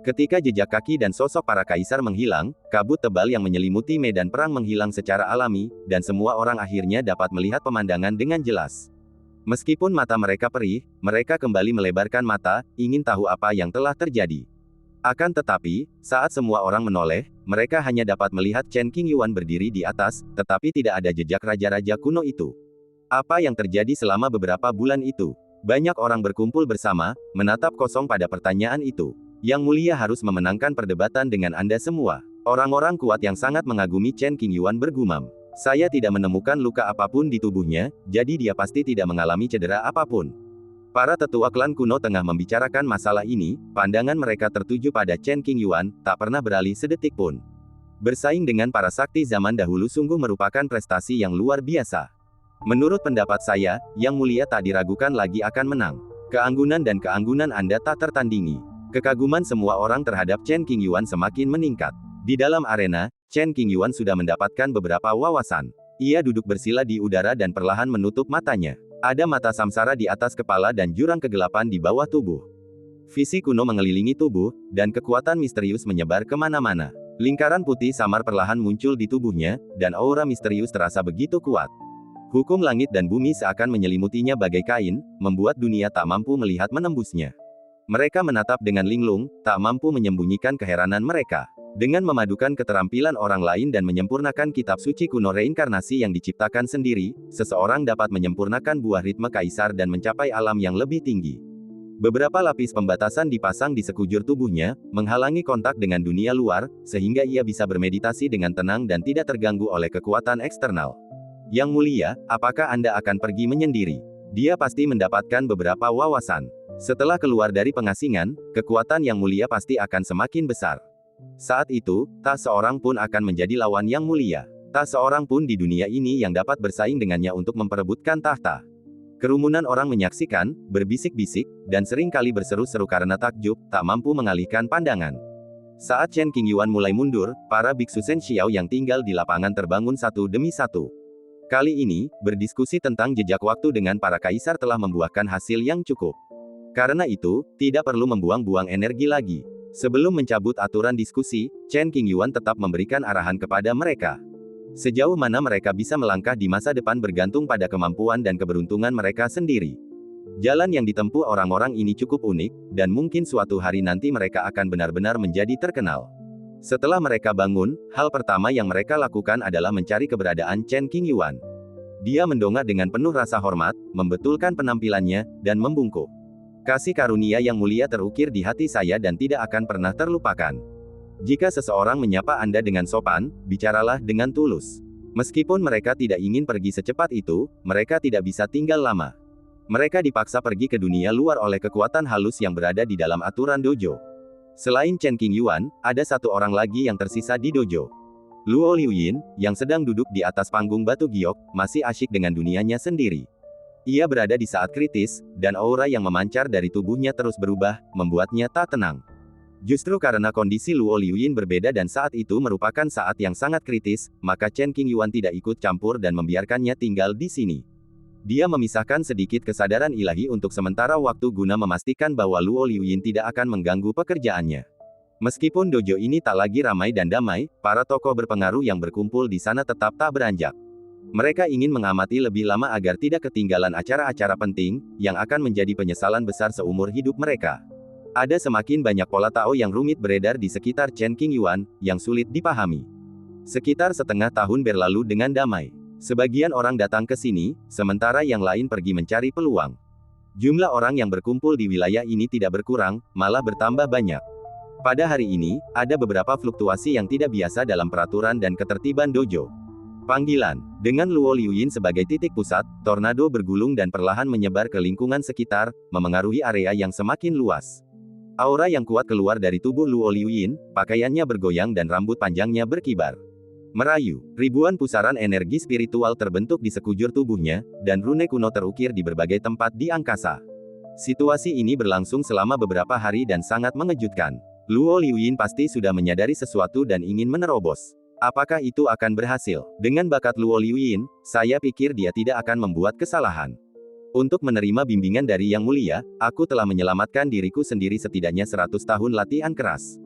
Ketika jejak kaki dan sosok para kaisar menghilang, kabut tebal yang menyelimuti medan perang menghilang secara alami, dan semua orang akhirnya dapat melihat pemandangan dengan jelas. Meskipun mata mereka perih, mereka kembali melebarkan mata, ingin tahu apa yang telah terjadi. Akan tetapi, saat semua orang menoleh, mereka hanya dapat melihat Chen Qingyuan berdiri di atas, tetapi tidak ada jejak raja-raja kuno itu. Apa yang terjadi selama beberapa bulan itu? Banyak orang berkumpul bersama, menatap kosong pada pertanyaan itu. Yang Mulia harus memenangkan perdebatan dengan Anda semua. Orang-orang kuat yang sangat mengagumi Chen Qingyuan bergumam. Saya tidak menemukan luka apapun di tubuhnya, jadi dia pasti tidak mengalami cedera apapun. Para tetua klan kuno tengah membicarakan masalah ini, pandangan mereka tertuju pada Chen Qingyuan, tak pernah beralih sedetik pun. Bersaing dengan para sakti zaman dahulu sungguh merupakan prestasi yang luar biasa. Menurut pendapat saya, Yang Mulia tak diragukan lagi akan menang. Keanggunan dan keanggunan Anda tak tertandingi. Kekaguman semua orang terhadap Chen Qingyuan semakin meningkat. Di dalam arena, Chen Qingyuan sudah mendapatkan beberapa wawasan. Ia duduk bersila di udara dan perlahan menutup matanya. Ada mata samsara di atas kepala dan jurang kegelapan di bawah tubuh. Visi kuno mengelilingi tubuh, dan kekuatan misterius menyebar kemana-mana. Lingkaran putih samar perlahan muncul di tubuhnya, dan aura misterius terasa begitu kuat. Hukum langit dan bumi seakan menyelimutinya bagai kain, membuat dunia tak mampu melihat menembusnya. Mereka menatap dengan linglung, tak mampu menyembunyikan keheranan mereka. Dengan memadukan keterampilan orang lain dan menyempurnakan kitab suci kuno reinkarnasi yang diciptakan sendiri, seseorang dapat menyempurnakan buah ritme kaisar dan mencapai alam yang lebih tinggi. Beberapa lapis pembatasan dipasang di sekujur tubuhnya, menghalangi kontak dengan dunia luar, sehingga ia bisa bermeditasi dengan tenang dan tidak terganggu oleh kekuatan eksternal. Yang Mulia, apakah Anda akan pergi menyendiri? Dia pasti mendapatkan beberapa wawasan. Setelah keluar dari pengasingan, kekuatan Yang Mulia pasti akan semakin besar. Saat itu, tak seorang pun akan menjadi lawan Yang Mulia. Tak seorang pun di dunia ini yang dapat bersaing dengannya untuk memperebutkan tahta. Kerumunan orang menyaksikan, berbisik-bisik, dan sering kali berseru-seru karena takjub, tak mampu mengalihkan pandangan. Saat Chen Qingyuan mulai mundur, para biksu Shen Xiao yang tinggal di lapangan terbangun satu demi satu. Kali ini, berdiskusi tentang jejak waktu dengan para kaisar telah membuahkan hasil yang cukup. Karena itu, tidak perlu membuang-buang energi lagi. Sebelum mencabut aturan diskusi, Chen Qingyuan tetap memberikan arahan kepada mereka. Sejauh mana mereka bisa melangkah di masa depan bergantung pada kemampuan dan keberuntungan mereka sendiri. Jalan yang ditempuh orang-orang ini cukup unik, dan mungkin suatu hari nanti mereka akan benar-benar menjadi terkenal. Setelah mereka bangun, hal pertama yang mereka lakukan adalah mencari keberadaan Chen Qingyuan. Dia mendongak dengan penuh rasa hormat, membetulkan penampilannya, dan membungkuk. Kasih karunia Yang Mulia terukir di hati saya dan tidak akan pernah terlupakan. Jika seseorang menyapa Anda dengan sopan, bicaralah dengan tulus. Meskipun mereka tidak ingin pergi secepat itu, mereka tidak bisa tinggal lama. Mereka dipaksa pergi ke dunia luar oleh kekuatan halus yang berada di dalam aturan dojo. Selain Chen Qingyuan, ada satu orang lagi yang tersisa di dojo. Luo Liuyin, yang sedang duduk di atas panggung batu giok, masih asyik dengan dunianya sendiri. Ia berada di saat kritis, dan aura yang memancar dari tubuhnya terus berubah, membuatnya tak tenang. Justru karena kondisi Luo Liuyin berbeda dan saat itu merupakan saat yang sangat kritis, maka Chen Qingyuan tidak ikut campur dan membiarkannya tinggal di sini. Dia memisahkan sedikit kesadaran ilahi untuk sementara waktu guna memastikan bahwa Luo Liuyin tidak akan mengganggu pekerjaannya. Meskipun dojo ini tak lagi ramai dan damai, para tokoh berpengaruh yang berkumpul di sana tetap tak beranjak. Mereka ingin mengamati lebih lama agar tidak ketinggalan acara-acara penting, yang akan menjadi penyesalan besar seumur hidup mereka. Ada semakin banyak pola Tao yang rumit beredar di sekitar Chen Qingyuan, yang sulit dipahami. Sekitar setengah tahun berlalu dengan damai. Sebagian orang datang ke sini, sementara yang lain pergi mencari peluang. Jumlah orang yang berkumpul di wilayah ini tidak berkurang, malah bertambah banyak. Pada hari ini, ada beberapa fluktuasi yang tidak biasa dalam peraturan dan ketertiban dojo. Panggilan. Dengan Luo Liuyin sebagai titik pusat, tornado bergulung dan perlahan menyebar ke lingkungan sekitar, memengaruhi area yang semakin luas. Aura yang kuat keluar dari tubuh Luo Liuyin, pakaiannya bergoyang dan rambut panjangnya berkibar. Merayu, ribuan pusaran energi spiritual terbentuk di sekujur tubuhnya, dan rune kuno terukir di berbagai tempat di angkasa. Situasi ini berlangsung selama beberapa hari dan sangat mengejutkan. Luo Liuyin pasti sudah menyadari sesuatu dan ingin menerobos. Apakah itu akan berhasil? Dengan bakat Luo Liuyin, saya pikir dia tidak akan membuat kesalahan. Untuk menerima bimbingan dari Yang Mulia, aku telah menyelamatkan diriku sendiri setidaknya 100 tahun latihan keras.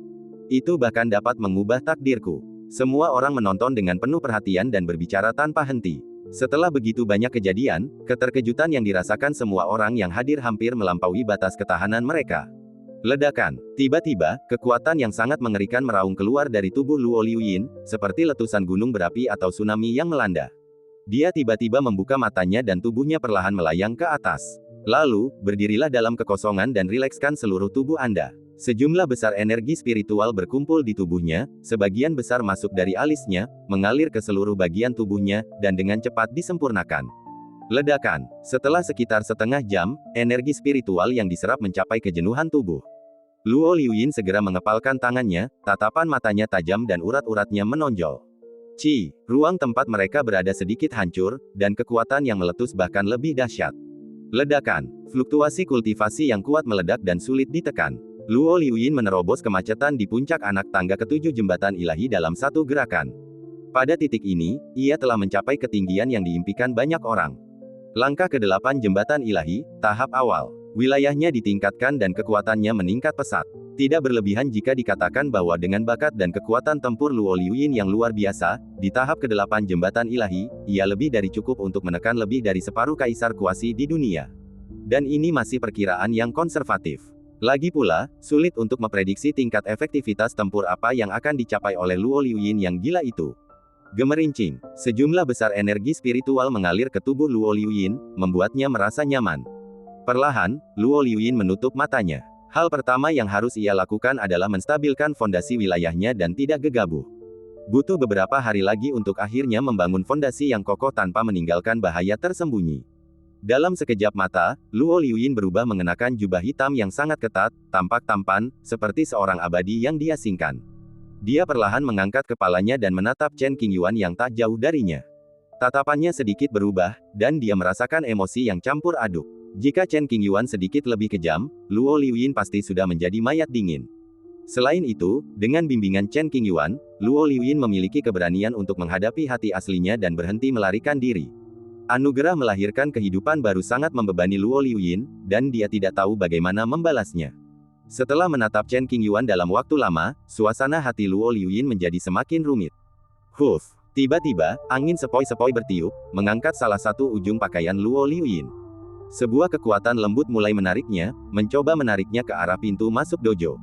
Itu bahkan dapat mengubah takdirku. Semua orang menonton dengan penuh perhatian dan berbicara tanpa henti. Setelah begitu banyak kejadian, keterkejutan yang dirasakan semua orang yang hadir hampir melampaui batas ketahanan mereka. Ledakan. Tiba-tiba, kekuatan yang sangat mengerikan meraung keluar dari tubuh Luo Liuyin, seperti letusan gunung berapi atau tsunami yang melanda. Dia tiba-tiba membuka matanya dan tubuhnya perlahan melayang ke atas. Lalu, berdirilah dalam kekosongan dan rilekskan seluruh tubuh Anda. Sejumlah besar energi spiritual berkumpul di tubuhnya, sebagian besar masuk dari alisnya, mengalir ke seluruh bagian tubuhnya, dan dengan cepat disempurnakan. Ledakan. Setelah sekitar setengah jam, energi spiritual yang diserap mencapai kejenuhan tubuh. Luo Liuyin segera mengepalkan tangannya, tatapan matanya tajam dan urat-uratnya menonjol. Ruang tempat mereka berada sedikit hancur, dan kekuatan yang meletus bahkan lebih dahsyat. Ledakan. Fluktuasi kultivasi yang kuat meledak dan sulit ditekan. Luo Liuyin menerobos kemacetan di puncak anak tangga ketujuh jembatan ilahi dalam satu gerakan. Pada titik ini, ia telah mencapai ketinggian yang diimpikan banyak orang. Langkah ke-8 jembatan ilahi, tahap awal. Wilayahnya ditingkatkan dan kekuatannya meningkat pesat. Tidak berlebihan jika dikatakan bahwa dengan bakat dan kekuatan tempur Luo Liuyin yang luar biasa, di tahap ke-8 jembatan ilahi, ia lebih dari cukup untuk menekan lebih dari separuh kaisar kuasi di dunia. Dan ini masih perkiraan yang konservatif. Lagi pula, sulit untuk memprediksi tingkat efektivitas tempur apa yang akan dicapai oleh Luo Liuyin yang gila itu. Gemerincing. Sejumlah besar energi spiritual mengalir ke tubuh Luo Liuyin, membuatnya merasa nyaman. Perlahan, Luo Liuyin menutup matanya. Hal pertama yang harus ia lakukan adalah menstabilkan fondasi wilayahnya dan tidak gegabah. Butuh beberapa hari lagi untuk akhirnya membangun fondasi yang kokoh tanpa meninggalkan bahaya tersembunyi. Dalam sekejap mata, Luo Liuyin berubah mengenakan jubah hitam yang sangat ketat, tampak tampan, seperti seorang abadi yang diasingkan. Dia perlahan mengangkat kepalanya dan menatap Chen Qingyuan yang tak jauh darinya. Tatapannya sedikit berubah, dan dia merasakan emosi yang campur aduk. Jika Chen Qingyuan sedikit lebih kejam, Luo Liuyin pasti sudah menjadi mayat dingin. Selain itu, dengan bimbingan Chen Qingyuan, Luo Liuyin memiliki keberanian untuk menghadapi hati aslinya dan berhenti melarikan diri. Anugerah melahirkan kehidupan baru sangat membebani Luo Liuyin, dan dia tidak tahu bagaimana membalasnya. Setelah menatap Chen Qingyuan dalam waktu lama, suasana hati Luo Liuyin menjadi semakin rumit. Huff! Tiba-tiba, angin sepoi-sepoi bertiup, mengangkat salah satu ujung pakaian Luo Liuyin. Sebuah kekuatan lembut mulai menariknya, mencoba menariknya ke arah pintu masuk dojo.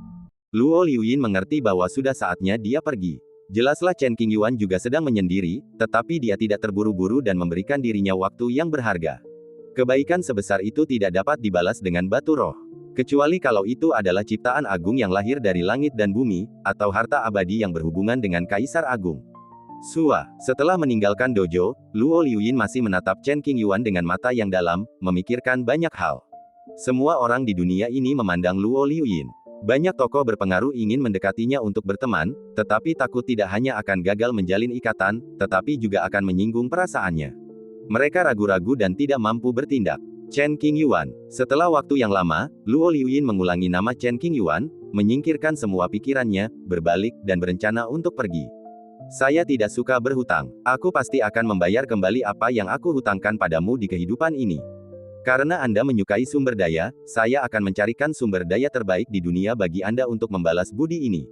Luo Liuyin mengerti bahwa sudah saatnya dia pergi. Jelaslah Chen Qingyuan juga sedang menyendiri, tetapi dia tidak terburu-buru dan memberikan dirinya waktu yang berharga. Kebaikan sebesar itu tidak dapat dibalas dengan batu roh. Kecuali kalau itu adalah ciptaan agung yang lahir dari langit dan bumi, atau harta abadi yang berhubungan dengan Kaisar Agung. Setelah meninggalkan dojo, Luo Liuyin masih menatap Chen Qingyuan dengan mata yang dalam, memikirkan banyak hal. Semua orang di dunia ini memandang Luo Liuyin. Banyak tokoh berpengaruh ingin mendekatinya untuk berteman, tetapi takut tidak hanya akan gagal menjalin ikatan, tetapi juga akan menyinggung perasaannya. Mereka ragu-ragu dan tidak mampu bertindak. Chen Qingyuan. Setelah waktu yang lama, Luo Liuyin mengulangi nama Chen Qingyuan, menyingkirkan semua pikirannya, berbalik, dan berencana untuk pergi. Saya tidak suka berhutang. Aku pasti akan membayar kembali apa yang aku hutangkan padamu di kehidupan ini. Karena Anda menyukai sumber daya, saya akan mencarikan sumber daya terbaik di dunia bagi Anda untuk membalas budi ini.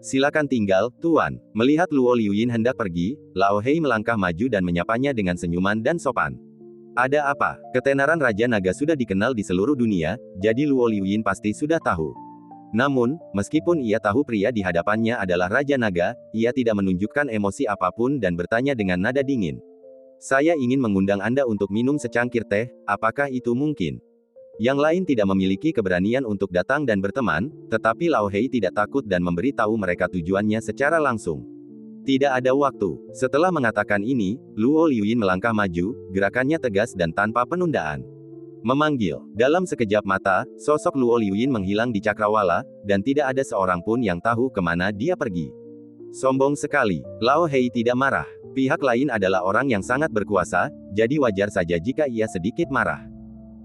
Silakan tinggal, Tuan. Melihat Luo Liuyin hendak pergi, Lao Hei melangkah maju dan menyapanya dengan senyuman dan sopan. Ada apa? Ketenaran Raja Naga sudah dikenal di seluruh dunia, jadi Luo Liuyin pasti sudah tahu. Namun, meskipun ia tahu pria di hadapannya adalah Raja Naga, ia tidak menunjukkan emosi apapun dan bertanya dengan nada dingin. Saya ingin mengundang Anda untuk minum secangkir teh, apakah itu mungkin? Yang lain tidak memiliki keberanian untuk datang dan berteman, tetapi Lao Hei tidak takut dan memberi tahu mereka tujuannya secara langsung. Tidak ada waktu. Setelah mengatakan ini, Luo Liuyin melangkah maju, gerakannya tegas dan tanpa penundaan. Memanggil. Dalam sekejap mata, sosok Luo Liuyin menghilang di cakrawala, dan tidak ada seorang pun yang tahu kemana dia pergi. Sombong sekali. Lao Hei tidak marah. Pihak lain adalah orang yang sangat berkuasa, jadi wajar saja jika ia sedikit marah.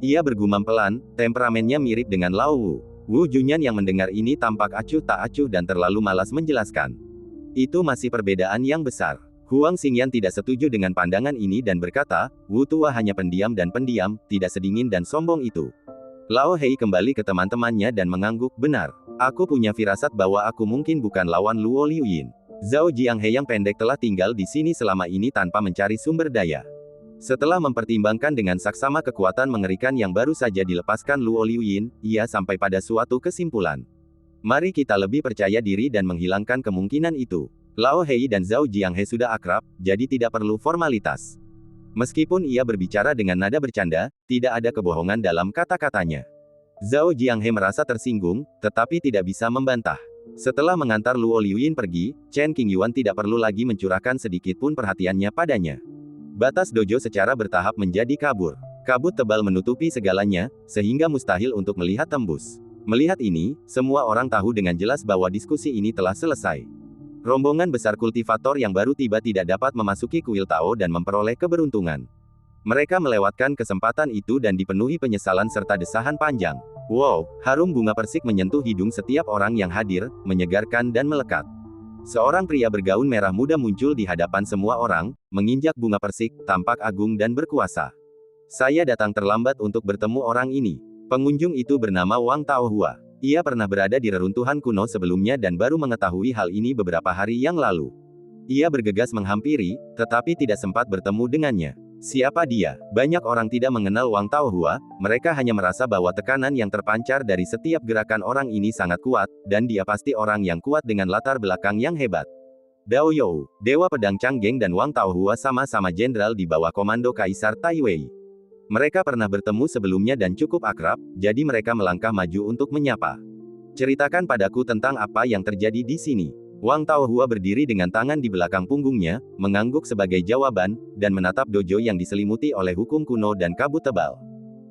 Ia bergumam pelan, temperamennya mirip dengan Lao Wu. Wu Junyan yang mendengar ini tampak acuh tak acuh dan terlalu malas menjelaskan. Itu masih perbedaan yang besar. Huang Xingyan tidak setuju dengan pandangan ini dan berkata, Wu Tua hanya pendiam dan pendiam, tidak sedingin dan sombong itu. Lao Hei kembali ke teman-temannya dan mengangguk, benar. Aku punya firasat bahwa aku mungkin bukan lawan Luo Liuyin. Zhao Jianghe yang pendek telah tinggal di sini selama ini tanpa mencari sumber daya. Setelah mempertimbangkan dengan saksama kekuatan mengerikan yang baru saja dilepaskan Luo Liuyin, ia sampai pada suatu kesimpulan. Mari kita lebih percaya diri dan menghilangkan kemungkinan itu. Lao Hei dan Zhao Jianghe sudah akrab, jadi tidak perlu formalitas. Meskipun ia berbicara dengan nada bercanda, tidak ada kebohongan dalam kata-katanya. Zhao Jianghe merasa tersinggung, tetapi tidak bisa membantah. Setelah mengantar Luo Liuyin pergi, Chen Qingyuan tidak perlu lagi mencurahkan sedikit pun perhatiannya padanya. Batas dojo secara bertahap menjadi kabur. Kabut tebal menutupi segalanya, sehingga mustahil untuk melihat tembus. Melihat ini, semua orang tahu dengan jelas bahwa diskusi ini telah selesai. Rombongan besar kultivator yang baru tiba tidak dapat memasuki kuil Tao dan memperoleh keberuntungan. Mereka melewatkan kesempatan itu dan dipenuhi penyesalan serta desahan panjang. Wow, harum bunga persik menyentuh hidung setiap orang yang hadir, menyegarkan dan melekat. Seorang pria bergaun merah muda muncul di hadapan semua orang, menginjak bunga persik, tampak agung dan berkuasa. Saya datang terlambat untuk bertemu orang ini. Pengunjung itu bernama Wang Taohua. Ia pernah berada di reruntuhan kuno sebelumnya dan baru mengetahui hal ini beberapa hari yang lalu. Ia bergegas menghampiri, tetapi tidak sempat bertemu dengannya. Siapa dia? Banyak orang tidak mengenal Wang Taohua, mereka hanya merasa bahwa tekanan yang terpancar dari setiap gerakan orang ini sangat kuat, dan dia pasti orang yang kuat dengan latar belakang yang hebat. Dao You, Dewa Pedang Changgeng dan Wang Taohua sama-sama jenderal di bawah komando Kaisar Taiwei. Mereka pernah bertemu sebelumnya dan cukup akrab, jadi mereka melangkah maju untuk menyapa. Ceritakan padaku tentang apa yang terjadi di sini. Wang Taohua berdiri dengan tangan di belakang punggungnya, mengangguk sebagai jawaban, dan menatap dojo yang diselimuti oleh hukum kuno dan kabut tebal.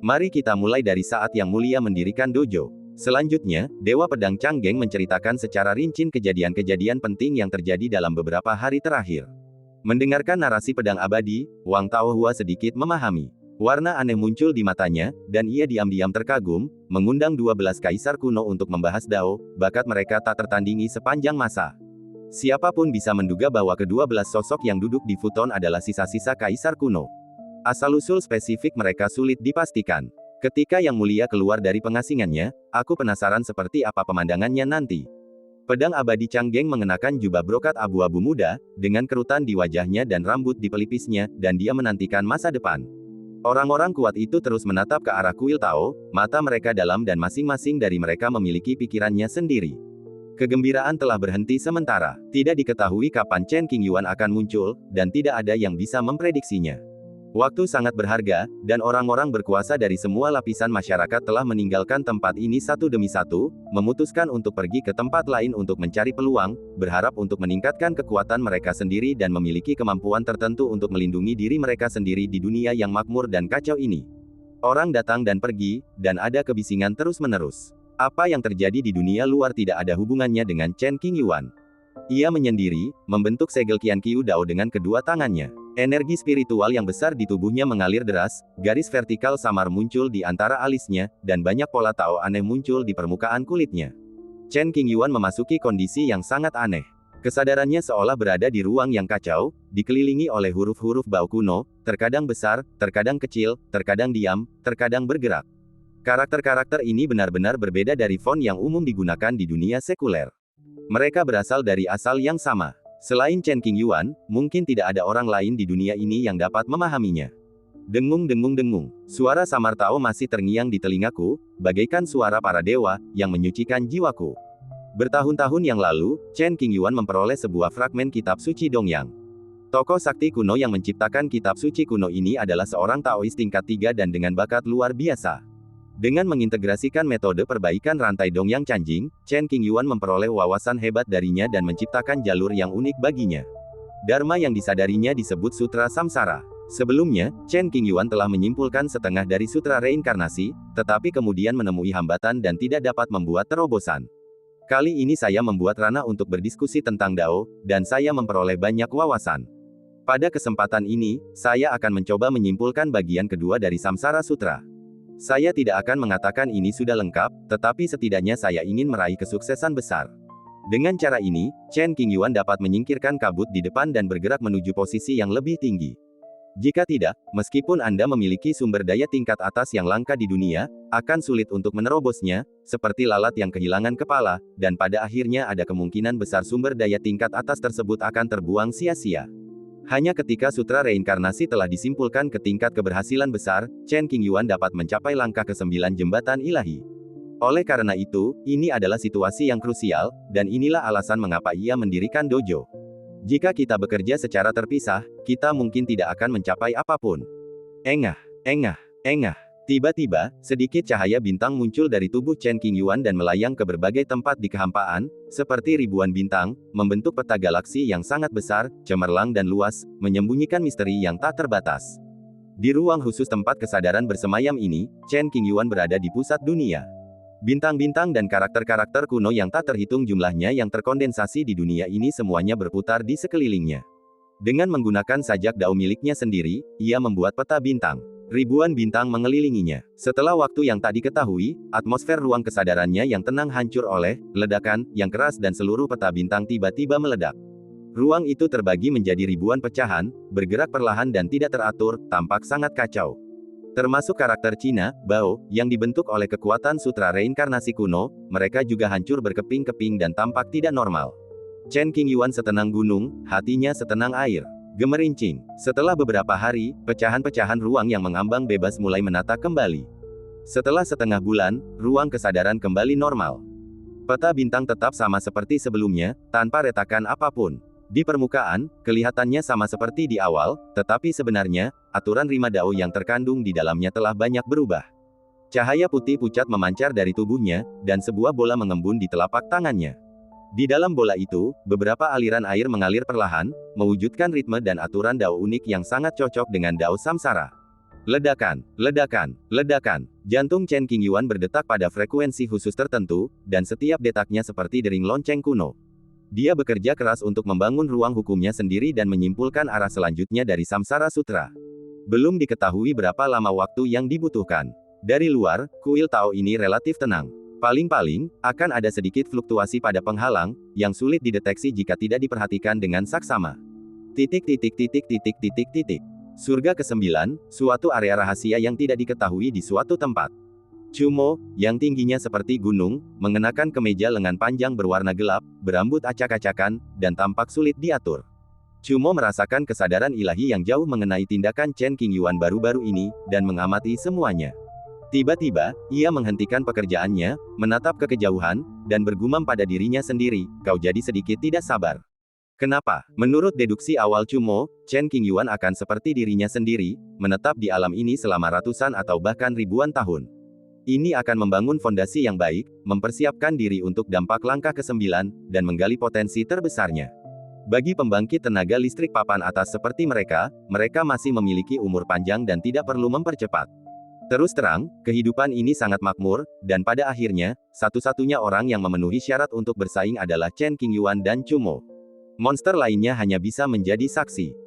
Mari kita mulai dari saat Yang Mulia mendirikan dojo. Selanjutnya, Dewa Pedang Canggeng menceritakan secara rinci kejadian-kejadian penting yang terjadi dalam beberapa hari terakhir. Mendengarkan narasi pedang abadi, Wang Taohua sedikit memahami. Warna aneh muncul di matanya, dan ia diam-diam terkagum, mengundang 12 kaisar kuno untuk membahas Dao, bakat mereka tak tertandingi sepanjang masa. Siapapun bisa menduga bahwa ke-12 sosok yang duduk di futon adalah sisa-sisa kaisar kuno. Asal-usul spesifik mereka sulit dipastikan. Ketika Yang Mulia keluar dari pengasingannya, aku penasaran seperti apa pemandangannya nanti. Pedang abadi Canggeng mengenakan jubah brokat abu-abu muda, dengan kerutan di wajahnya dan rambut di pelipisnya, dan dia menantikan masa depan. Orang-orang kuat itu terus menatap ke arah kuil Tao, mata mereka dalam dan masing-masing dari mereka memiliki pikirannya sendiri. Kegembiraan telah berhenti sementara. Tidak diketahui kapan Chen Qingyuan akan muncul, dan tidak ada yang bisa memprediksinya. Waktu sangat berharga, dan orang-orang berkuasa dari semua lapisan masyarakat telah meninggalkan tempat ini satu demi satu, memutuskan untuk pergi ke tempat lain untuk mencari peluang, berharap untuk meningkatkan kekuatan mereka sendiri dan memiliki kemampuan tertentu untuk melindungi diri mereka sendiri di dunia yang makmur dan kacau ini. Orang datang dan pergi, dan ada kebisingan terus-menerus. Apa yang terjadi di dunia luar tidak ada hubungannya dengan Chen Qingyuan. Ia menyendiri, membentuk segel Qian Qiu Dao dengan kedua tangannya. Energi spiritual yang besar di tubuhnya mengalir deras, garis vertikal samar muncul di antara alisnya, dan banyak pola Tao aneh muncul di permukaan kulitnya. Chen Qingyuan memasuki kondisi yang sangat aneh. Kesadarannya seolah berada di ruang yang kacau, dikelilingi oleh huruf-huruf Bao kuno, terkadang besar, terkadang kecil, terkadang diam, terkadang bergerak. Karakter-karakter ini benar-benar berbeda dari font yang umum digunakan di dunia sekuler. Mereka berasal dari asal yang sama. Selain Chen Qingyuan, mungkin tidak ada orang lain di dunia ini yang dapat memahaminya. Dengung-dengung-dengung. Suara samar Tao masih terngiang di telingaku, bagaikan suara para dewa, yang menyucikan jiwaku. Bertahun-tahun yang lalu, Chen Qingyuan memperoleh sebuah fragmen kitab suci Dongyang. Tokoh sakti kuno yang menciptakan kitab suci kuno ini adalah seorang Taois tingkat 3 dan dengan bakat luar biasa. Dengan mengintegrasikan metode perbaikan rantai Dongyang Canjing, Chen Qingyuan memperoleh wawasan hebat darinya dan menciptakan jalur yang unik baginya. Dharma yang disadarinya disebut Sutra Samsara. Sebelumnya, Chen Qingyuan telah menyimpulkan setengah dari Sutra Reinkarnasi, tetapi kemudian menemui hambatan dan tidak dapat membuat terobosan. Kali ini saya membuat ranah untuk berdiskusi tentang Dao, dan saya memperoleh banyak wawasan. Pada kesempatan ini, saya akan mencoba menyimpulkan bagian kedua dari Samsara Sutra. Saya tidak akan mengatakan ini sudah lengkap, tetapi setidaknya saya ingin meraih kesuksesan besar. Dengan cara ini, Chen Qingyuan dapat menyingkirkan kabut di depan dan bergerak menuju posisi yang lebih tinggi. Jika tidak, meskipun Anda memiliki sumber daya tingkat atas yang langka di dunia, akan sulit untuk menerobosnya, seperti lalat yang kehilangan kepala, dan pada akhirnya ada kemungkinan besar sumber daya tingkat atas tersebut akan terbuang sia-sia. Hanya ketika sutra reinkarnasi telah disimpulkan ke tingkat keberhasilan besar, Chen Qingyuan dapat mencapai langkah ke-9 jembatan ilahi. Oleh karena itu, ini adalah situasi yang krusial, dan inilah alasan mengapa ia mendirikan dojo. Jika kita bekerja secara terpisah, kita mungkin tidak akan mencapai apapun. Engah, engah, engah. Tiba-tiba, sedikit cahaya bintang muncul dari tubuh Chen Qingyuan dan melayang ke berbagai tempat di kehampaan, seperti ribuan bintang, membentuk peta galaksi yang sangat besar, cemerlang dan luas, menyembunyikan misteri yang tak terbatas. Di ruang khusus tempat kesadaran bersemayam ini, Chen Qingyuan berada di pusat dunia. Bintang-bintang dan karakter-karakter kuno yang tak terhitung jumlahnya yang terkondensasi di dunia ini semuanya berputar di sekelilingnya. Dengan menggunakan sajak Dao miliknya sendiri, ia membuat peta bintang. Ribuan bintang mengelilinginya. Setelah waktu yang tak diketahui, atmosfer ruang kesadarannya yang tenang hancur oleh ledakan yang keras dan seluruh peta bintang tiba-tiba meledak. Ruang itu terbagi menjadi ribuan pecahan, bergerak perlahan dan tidak teratur, tampak sangat kacau. Termasuk karakter Cina, Bao, yang dibentuk oleh kekuatan sutra reinkarnasi kuno, mereka juga hancur berkeping-keping dan tampak tidak normal. Chen Qingyuan setenang gunung, hatinya setenang air. Gemerincing. Setelah beberapa hari, pecahan-pecahan ruang yang mengambang bebas mulai menata kembali. Setelah setengah bulan, ruang kesadaran kembali normal. Peta bintang tetap sama seperti sebelumnya, tanpa retakan apapun. Di permukaan, kelihatannya sama seperti di awal, tetapi sebenarnya, aturan Rima Dao yang terkandung di dalamnya telah banyak berubah. Cahaya putih pucat memancar dari tubuhnya, dan sebuah bola mengembun di telapak tangannya. Di dalam bola itu, beberapa aliran air mengalir perlahan, mewujudkan ritme dan aturan Dao unik yang sangat cocok dengan Dao Samsara. Ledakan, ledakan, ledakan. Jantung Chen Qingyuan berdetak pada frekuensi khusus tertentu, dan setiap detaknya seperti dering lonceng kuno. Dia bekerja keras untuk membangun ruang hukumnya sendiri dan menyimpulkan arah selanjutnya dari Samsara Sutra. Belum diketahui berapa lama waktu yang dibutuhkan. Dari luar, kuil Tao ini relatif tenang. Paling-paling, akan ada sedikit fluktuasi pada penghalang, yang sulit dideteksi jika tidak diperhatikan dengan saksama. Titik titik titik titik titik titik. Surga ke-9, suatu area rahasia yang tidak diketahui di suatu tempat. Chumo, yang tingginya seperti gunung, mengenakan kemeja lengan panjang berwarna gelap, berambut acak-acakan, dan tampak sulit diatur. Chumo merasakan kesadaran ilahi yang jauh mengenai tindakan Chen Qingyuan baru-baru ini, dan mengamati semuanya. Tiba-tiba, ia menghentikan pekerjaannya, menatap ke kejauhan, dan bergumam pada dirinya sendiri, "Kau jadi sedikit tidak sabar." Kenapa? Menurut deduksi awal Chumo, Chen Qingyuan akan seperti dirinya sendiri, menetap di alam ini selama ratusan atau bahkan ribuan tahun. Ini akan membangun fondasi yang baik, mempersiapkan diri untuk dampak langkah ke-9, dan menggali potensi terbesarnya. Bagi pembangkit tenaga listrik papan atas seperti mereka, mereka masih memiliki umur panjang dan tidak perlu mempercepat. Terus terang, kehidupan ini sangat makmur, dan pada akhirnya, satu-satunya orang yang memenuhi syarat untuk bersaing adalah Chen Qingyuan dan Chumo. Monster lainnya hanya bisa menjadi saksi.